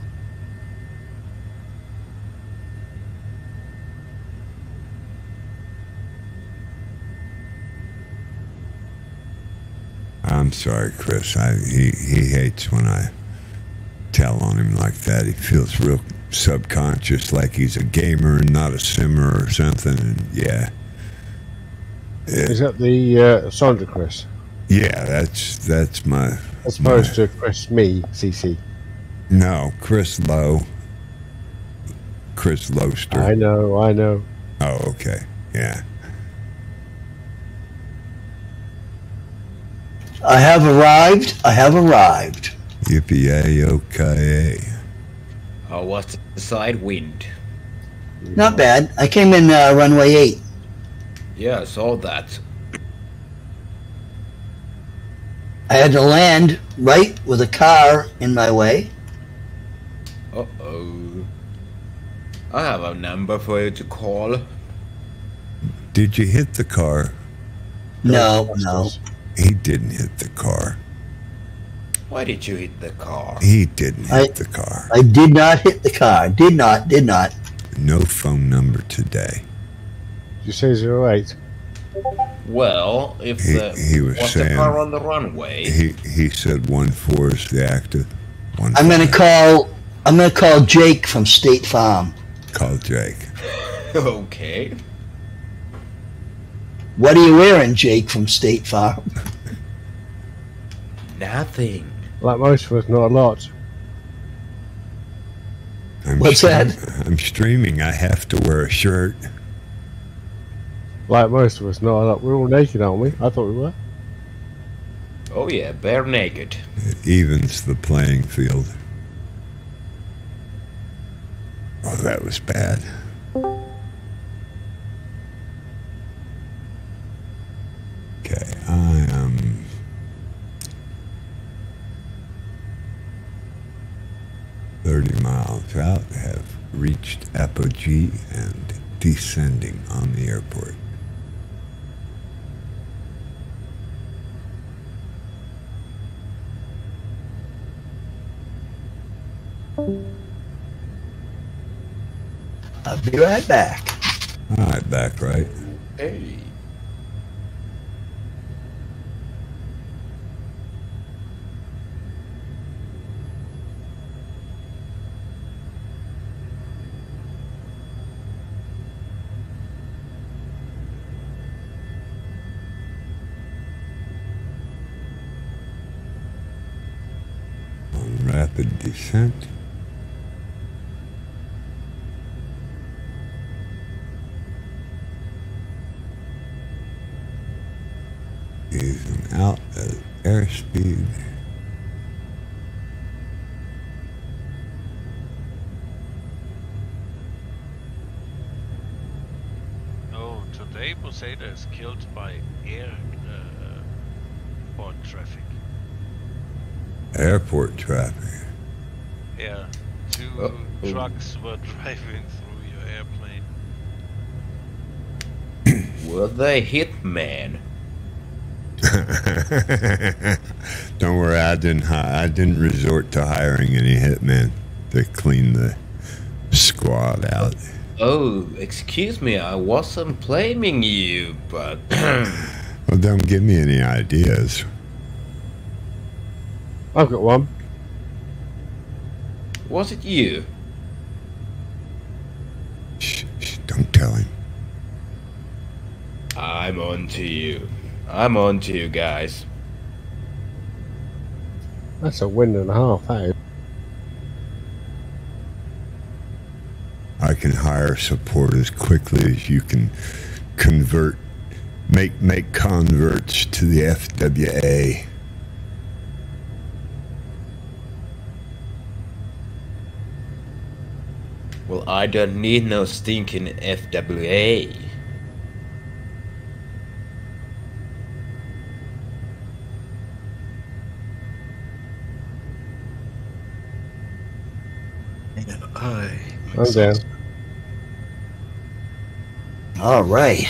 I'm sorry, Chris. He hates when I tell on him like that. He feels real subconscious, like he's a gamer and not a simmer or something. And yeah. Is that the Sandra Chris? Yeah, that's my. As opposed to Chris me, CC. No, Chris Lowe. Chris Loester. I know. Oh, okay. Yeah. I have arrived. Yippee-yay-okay. How was the side wind? Not bad. I came in runway 8. Yeah, I saw that. I had to land right with a car in my way. Uh-oh. I have a number for you to call. Did you hit the car? No. He didn't hit the car. Why did you hit the car? He didn't hit the car. I did not hit the car. Did not. No phone number today. Did you say 08? Well, if he was saying, the car on the runway? He said 14 is the active. I'm gonna call Jake from State Farm. Call Jake. Okay. What are you wearing, Jake from State Farm? Nothing. Like most of us, not a lot. What's that? I'm streaming. I have to wear a shirt. Like most of us, not a lot. We're all naked, aren't we? I thought we were. Oh yeah, bare naked. It evens the playing field. Oh, that was bad. Okay, I am 30 miles out, have reached apogee and descending on the airport. I'll be right back. All right, back right. Hey. On rapid descent. Easing out at airspeed. Oh, today Posada is killed by airport traffic. Airport traffic. Yeah, two trucks were driving through your airplane. Were they hitman? Don't worry, I didn't resort to hiring any hitmen to clean the squad out. Oh, excuse me, I wasn't blaming you, but... Well, don't give me any ideas. I've got one. Was it you? Shh, don't tell him. I'm on to you. I'm on to you guys. That's a win and a half, eh? I can hire support as quickly as you can make converts to the FWA. Well, I don't need no stinking FWA. I'm down. All right.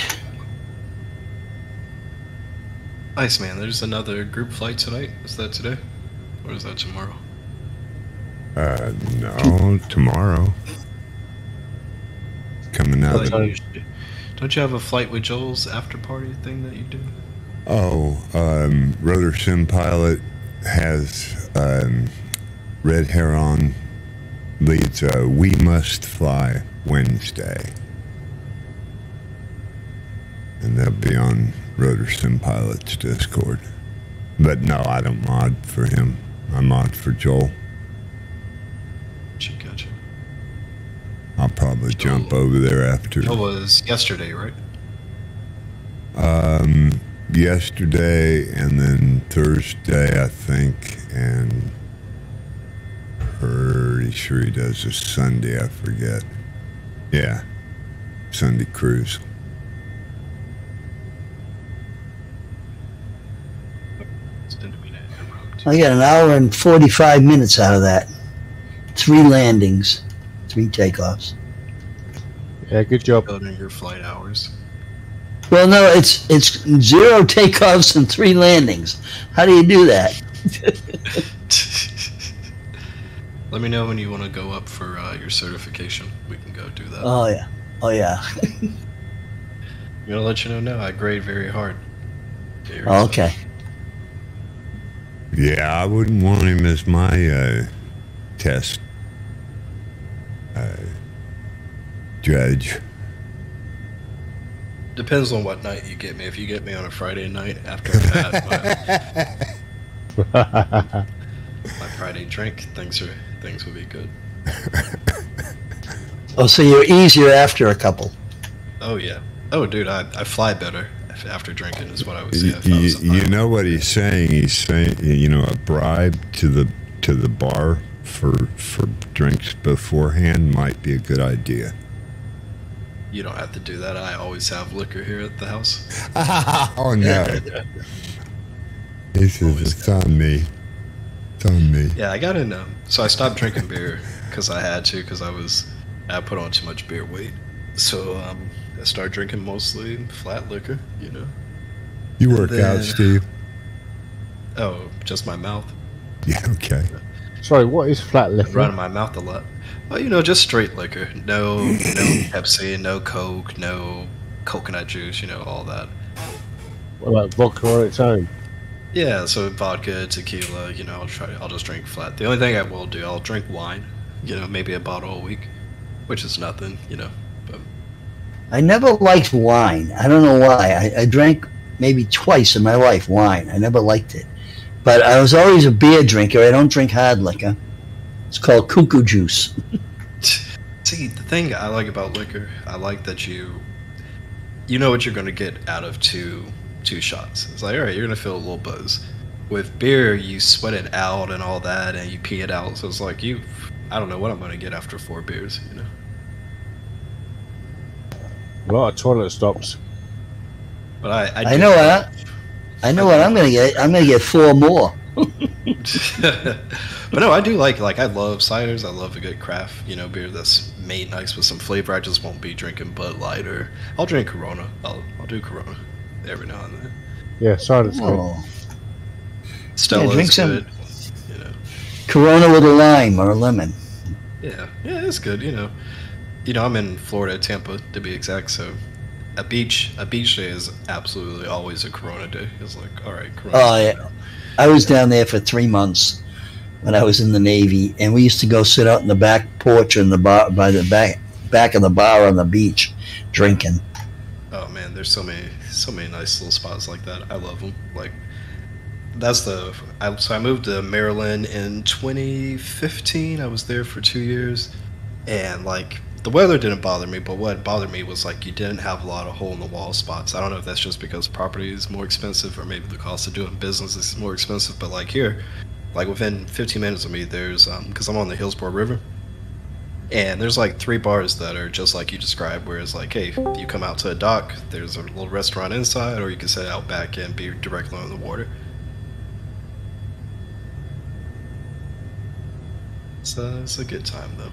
Iceman, there's another group flight tonight. Is that today? Or is that tomorrow? No, tomorrow. Coming out. Don't you have a flight with Joel's after party thing that you do? Oh, Rotor Sim Pilot has Red Heron leads We Must Fly Wednesday. And they'll be on Rotor Sim Pilot's Discord. But no, I don't mod for him. I mod for Joel. Gotcha. I'll probably jump over there after. It was yesterday, right? Yesterday and then Thursday, I think, and pretty sure he does a Sunday, I forget. Yeah, Sunday cruise. I got an hour and 45 minutes out of that. 3 landings, 3 takeoffs. Yeah, good job. Building your flight hours. Well, no, it's 0 takeoffs and 3 landings. How do you do that? Let me know when you want to go up for your certification. We can go do that. Oh yeah. I'm gonna let you know now. I grade very hard. Okay. Yeah, I wouldn't want him as my test judge. Depends on what night you get me. If you get me on a Friday night after I've had my Friday drink, things will be good. Oh, so you're easier after a couple. Oh yeah. Oh dude, I fly better after drinking is what I would say. You know what he's saying? He's saying, a bribe to the bar for drinks beforehand might be a good idea. You don't have to do that. I always have liquor here at the house. Oh no. He says it's on me. It's on me. Yeah, I got in. So I stopped drinking beer because I had to, because I put on too much beer weight. So I started drinking mostly flat liquor. You work out, Steve? Oh, just my mouth. Yeah. Okay. Sorry, what is flat liquor? Running my mouth a lot. Well, just straight liquor. No Pepsi, no Coke, no coconut juice. All that. What about vodka on its own? Yeah, so vodka, tequila. I'll just drink flat. The only thing I will do, I'll drink wine. Maybe a bottle a week, which is nothing. But I never liked wine. I don't know why. I drank maybe twice in my life wine. I never liked it. But I was always a beer drinker. I don't drink hard liquor. It's called cuckoo juice. See, the thing I like about liquor, I like that you know what you're going to get out of 2 2 shots. It's like, all right, you're gonna feel a little buzz. With beer, you sweat it out and all that, and you pee it out. So it's like I don't know what I'm gonna get after 4 beers, you know. A lot of toilet stops. But I know what I'm gonna get. I'm gonna get 4 more. But no, I do like I love ciders. I love a good craft, beer that's made nice with some flavor. I just won't be drinking Bud Light, or I'll drink Corona. I'll do Corona every now and then. Yeah, cider's good. Stella drink is some good. Corona with a lime or a lemon. Yeah, it's good. I'm in Florida, Tampa to be exact. So a beach day is absolutely always a Corona day. It's like, all right, Corona. Oh yeah, I was down there for 3 months when I was in the Navy, and we used to go sit out in the back porch in the bar by the back of the bar on the beach, drinking. Oh man, there's so many nice little spots like that. I love them. Like so I moved to Maryland in 2015. I was there for 2 years, and the weather didn't bother me, but what bothered me was you didn't have a lot of hole-in-the-wall spots. I don't know if that's just because property is more expensive, or maybe the cost of doing business is more expensive, but here, within 15 minutes of me, there's because I'm on the Hillsborough River, and there's 3 bars that are just like you described, where it's hey, you come out to a dock, there's a little restaurant inside, or you can sit out back and be directly on the water. So it's a good time though.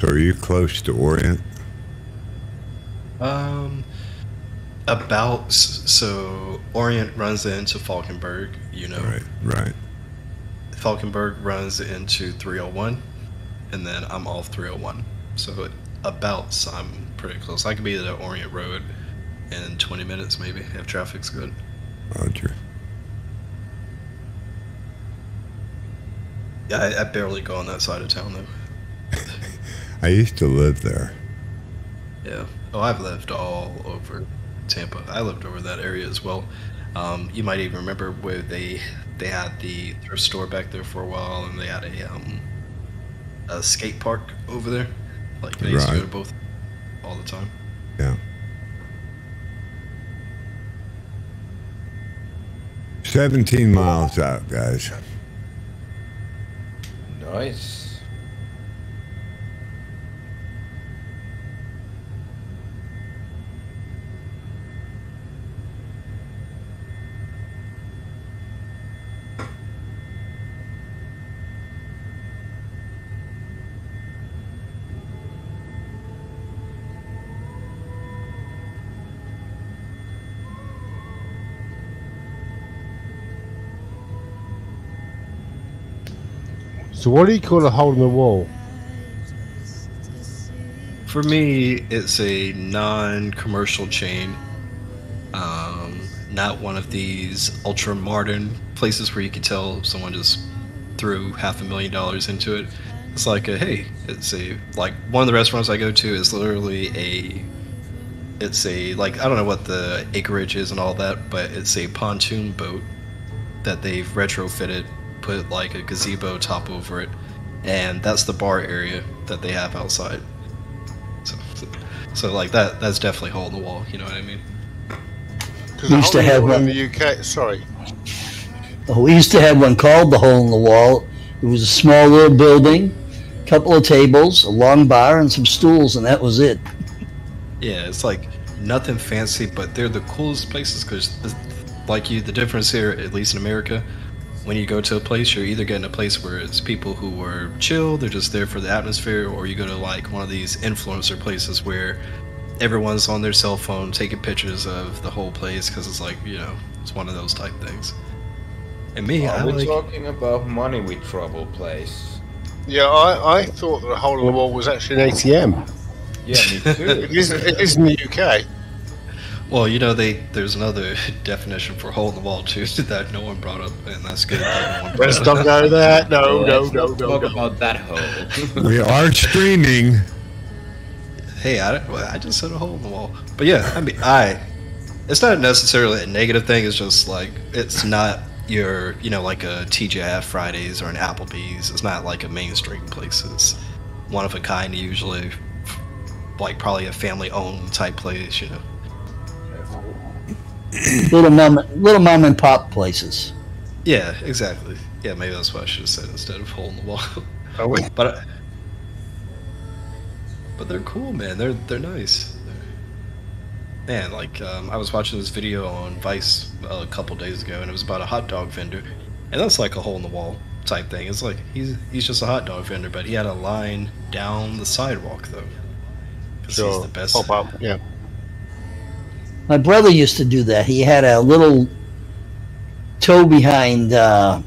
So are you close to Orient? So Orient runs into Falkenberg, Right. Falkenberg runs into 301, and then I'm off 301. So I'm pretty close. I could be at the Orient Road in 20 minutes maybe, if traffic's good. Roger. Yeah, I barely go on that side of town though. I used to live there. Yeah. Oh, I've lived all over Tampa. I lived over that area as well. You might even remember where they had the thrift store back there for a while, and they had a skate park over there. They used to go to both all the time. Yeah. 17 miles out, guys. Nice. So what do you call a hole in the wall? For me, it's a non-commercial chain. Not one of these ultra-modern places where you can tell someone just threw $500,000 into it. It's one of the restaurants I go to is literally I don't know what the acreage is and all that, but it's a pontoon boat that they've retrofitted, put a gazebo top over it, and that's the bar area that they have outside. So that's definitely hole in the wall, you know what I mean? Because we used to have one in the UK. Sorry. Oh, we used to have one called the Hole in the Wall. It was a small little building, a couple of tables, a long bar, and some stools, and that was it. Yeah, it's nothing fancy, but they're the coolest places because, the difference here, at least in America, when you go to a place, you're either getting a place where it's people who are chill, they're just there for the atmosphere, or you go to one of these influencer places where everyone's on their cell phone taking pictures of the whole place because it's it's one of those type things. And me, Are we talking about money with trouble place? Yeah, I thought that the hole in the wall was actually an ATM. Yeah, me too. It is in the UK. Well, there's another definition for hole in the wall too that no one brought up, and that's good. Let's not go there. No. Talk about that hole. We are streaming. Hey, I just said a hole in the wall. But yeah, I mean, it's not necessarily a negative thing. It's just it's not your, like a TGI Fridays or an Applebee's. It's not like a mainstream place. It's one of a kind, usually, like probably a family-owned type place, Little mom and pop places. Yeah, exactly. Yeah, maybe that's what I should have said instead of hole in the wall. Oh, wait. But they're cool, man. They're nice. Man, like I was watching this video on Vice a couple days ago, and it was about a hot dog vendor, and that's like a hole in the wall type thing. It's like he's just a hot dog vendor, but he had a line down the sidewalk though, because he's the best. Pop up, yeah. My brother used to do that. He had a little tow behind, what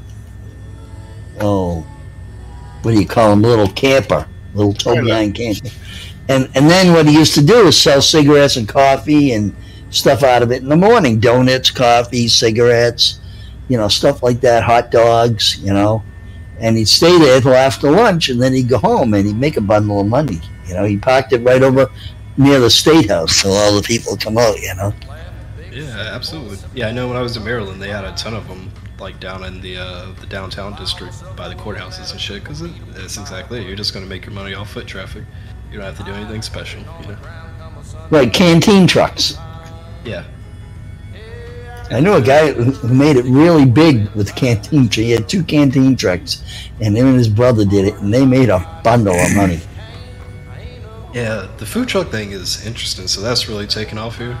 do you call them? Little camper, little tow behind camper. And then what he used to do is sell cigarettes and coffee and stuff out of it in the morning. Donuts, coffee, cigarettes, stuff like that, hot dogs, And he'd stay there till after lunch, and then he'd go home and he'd make a bundle of money. He parked it right over near the State House so all the people come out, Yeah, absolutely. Yeah, I know when I was in Maryland, they had a ton of them, like down in the downtown district by the courthouses and shit, because it's exactly it. You're just going to make your money off foot traffic. You don't have to do anything special, Right, canteen trucks. Yeah. I know a guy who made it really big with canteen trucks. He had 2 canteen trucks, and him and his brother did it, and they made a bundle of money. Yeah, the food truck thing is interesting, so that's really taken off here.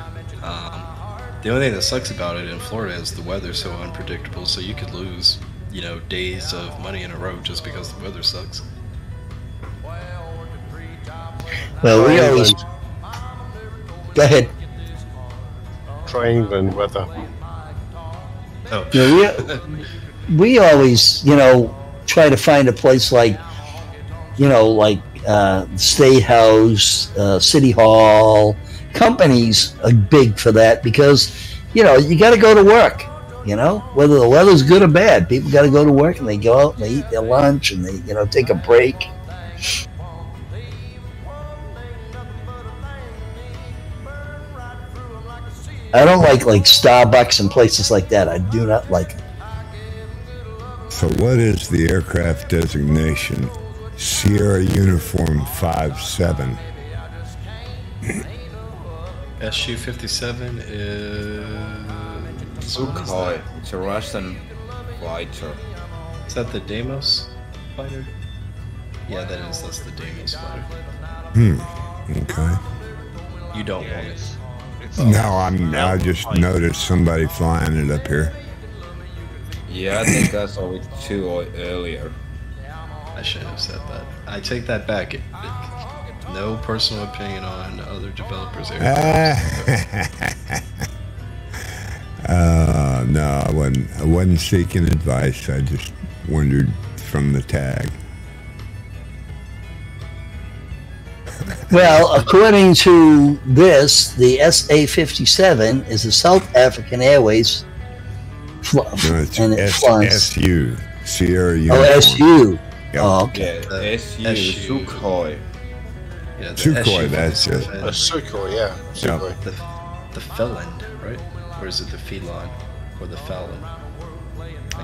The only thing that sucks about it in Florida is the weather's so unpredictable, so you could lose, days of money in a row just because the weather sucks. Well, we always... Go ahead. Try England weather. Oh. Yeah, we always, try to find a place like, State House, City Hall. Companies are big for that because, you got to go to work, whether the weather's good or bad. People got to go to work, and they go out and they eat their lunch and they, take a break. I don't like Starbucks and places like that. I do not like it. So what is the aircraft designation? Sierra Uniform 57. SU-57 is... Sukhoi. It's a Russian fighter. Is that the Deimos fighter? Yeah, that's the Deimos fighter. Okay. You don't want it. No, I just noticed somebody flying it up here. Yeah, I think I saw it too earlier. I shouldn't have said that. I take that back. No personal opinion on other developers' no, I wasn't seeking advice. I just wondered from the tag. Well, according to this, the SA-57 is a South African Airways and it flies. SU, Sierra Uniform. Oh, SU. Yep. Oh, okay. Yeah, SU, Sukhoi. Yeah, Sukhoi, that's it. Sukhoi, yeah. Sukhoi. The felon, right? Or is it the felon? Or the felon?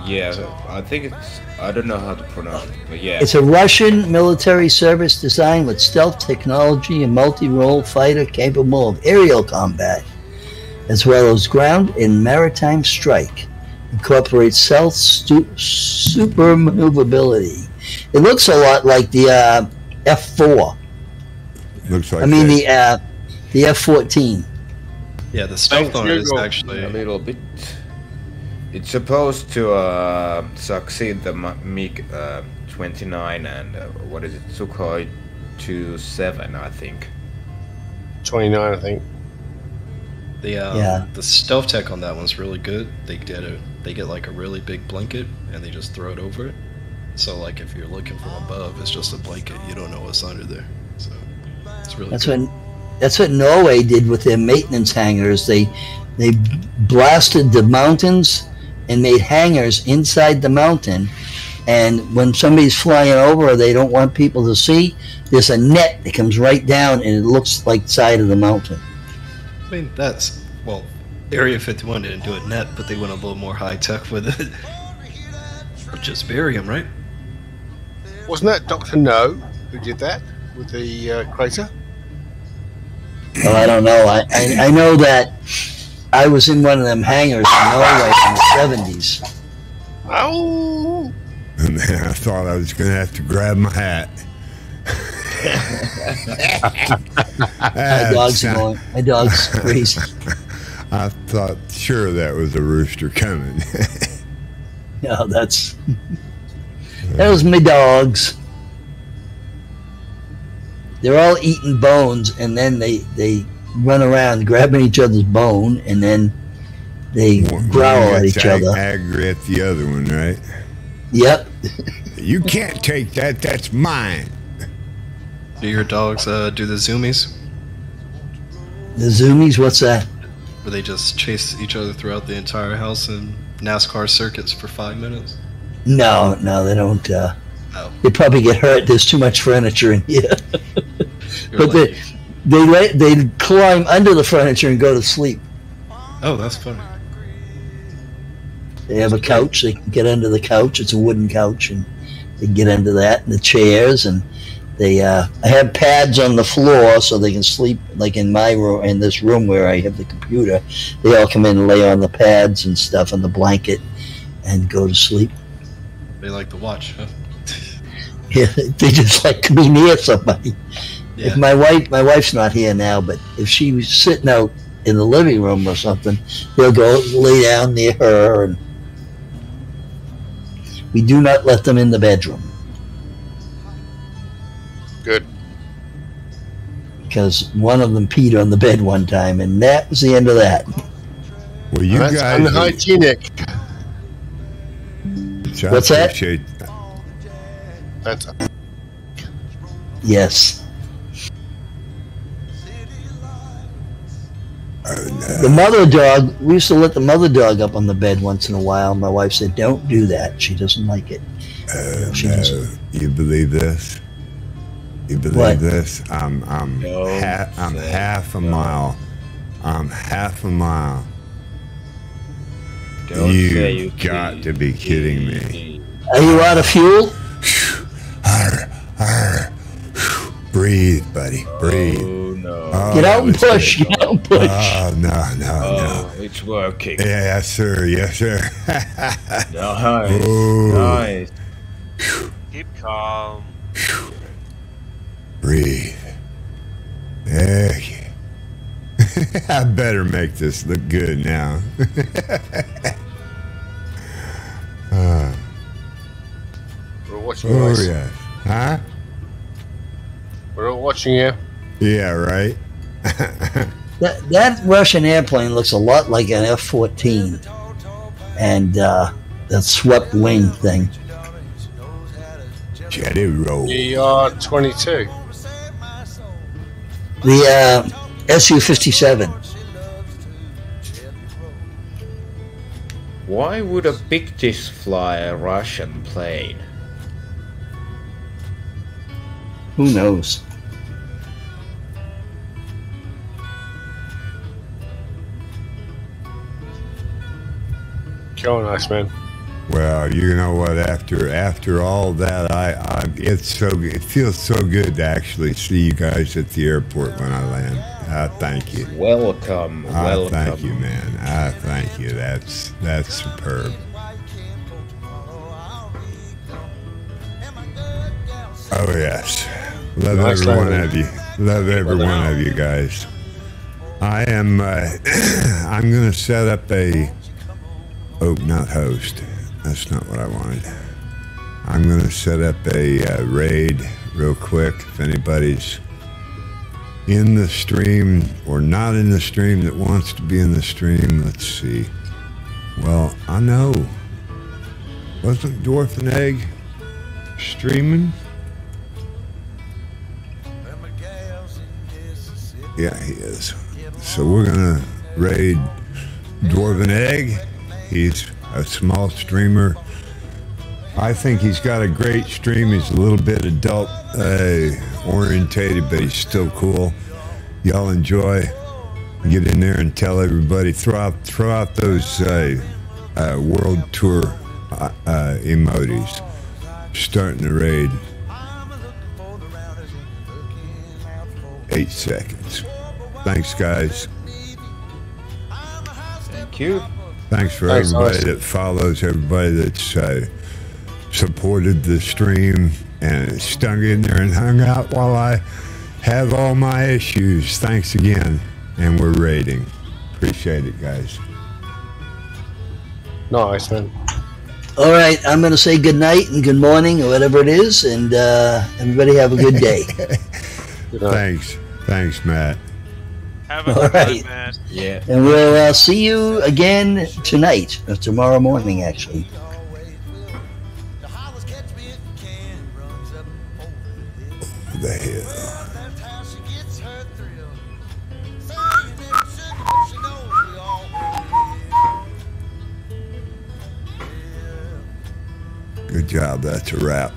Yeah, I think it's... I don't know how to pronounce it, but yeah. It's a Russian military service designed with stealth technology and multi-role fighter capable of aerial combat, as well as ground and maritime strike. Incorporates stealth super maneuverability. It looks a lot like the F4. Looks like the F-14. Yeah, the stealth on it is actually a little bit. It's supposed to succeed the MiG-29 and what is it, Sukhoi 27, I think. 29, I think. The stealth tech on that one's really good. They get like a really big blanket and they just throw it over it. So like if you're looking from above, it's just a blanket. You don't know what's under there. So it's really good. That's what Norway did with their maintenance hangars. They blasted the mountains and made hangars inside the mountain, and when somebody's flying over or they don't want people to see, there's a net that comes right down and it looks like the side of the mountain. I mean, that's, well, Area 51 didn't do it net, but they went a little more high tech with it. Or just barium, right? Wasn't that Dr. No who did that with the crater? Well, I don't know. I know that I was in one of them hangars in Norway in the 70s. Oh! Man, I thought I was going to have to grab my hat. My dog's annoying. My dog's crazy. I thought sure that was a rooster coming. No, that was my dogs. They're all eating bones, and then they run around grabbing each other's bone, and then they growl at each other. Angry at the other one, right? Yep. You can't take that. That's mine. Do your dogs do the zoomies? The zoomies? What's that? Where they just chase each other throughout the entire house in NASCAR circuits for 5 minutes? No, they don't. Oh. They probably get hurt. There's too much furniture in here. But like, they climb under the furniture and go to sleep. oh, that's funny. They have a couch. They can get under the couch. It's a wooden couch, and they can get under that, and the chairs, and they I have pads on the floor so they can sleep. Like in my room, in this room where I have the computer, they all come in and lay on the pads and stuff on the blanket and go to sleep. They like to watch, huh? Yeah, they just like to be near somebody. Yeah. If my wife's not here now, but if she was sitting out in the living room or something, they'll go lay down near her, and we do not let them in the bedroom. Good. Because one of them peed on the bed one time, and that was the end of that. Well, you That's guys. unhygienic. What's that? Appreciate That's Yes. Oh, no. The mother dog, we used to let the mother dog up on the bed once in a while. My wife said, don't do that. She doesn't like it. She No. doesn't. You believe this? You believe What? this? I'm half a mile. I'm half a mile. Don't say You got to be kidding me. Are you out of fuel? Arr, arr. Breathe, buddy. Breathe. Oh no. Oh, Get out and it's push. good. Get out and push. Oh, no. Oh, it's working. Yes, sir. Yes, sir. Nice. Ooh. Nice. Keep calm. Breathe. There you I better make this look good now. we're watching you. Oh, guys. yes. Huh? We're all watching you. Yeah, right? That Russian airplane looks a lot like an F-14, and that swept wing thing. Jetty roll. The R-22. The Su-57. Why would a big dish fly a Russian plane? Who knows? Go on, Iceman. Well, you know what? After all that, it feels so good to actually see you guys at the airport when I land. Thank you. Welcome. Welcome. Thank you, man. Thank you. That's superb. Oh yes, love Nice every one landing. of you. Love every one of you guys. I am. I'm gonna set up a. Oh, not host. That's not what I wanted. I'm going to set up a raid real quick. If anybody's in the stream or not in the stream that wants to be in the stream, let's see. Well, I know. Wasn't Dwarf and Egg streaming? Yeah, he is. So we're going to raid Dwarf and Egg. He's a small streamer. I think he's got a great stream. He's a little bit adult orientated, but he's still cool. Y'all enjoy. Get in there and tell everybody. Throw out those world tour emojis. Starting the raid. 8 seconds. Thanks, guys. Thank you. Thanks for everybody that follows, everybody that's supported the stream and stung in there and hung out while I have all my issues. Thanks again. And we're raiding. Appreciate it, guys. Nice, man. All right, I'm going to say good night and good morning or whatever it is, and everybody have a good day. Thanks, Matt. Have a good night, man. Yeah. And we'll see you again tonight, or tomorrow morning, actually. What the hell? Good job. That's a wrap.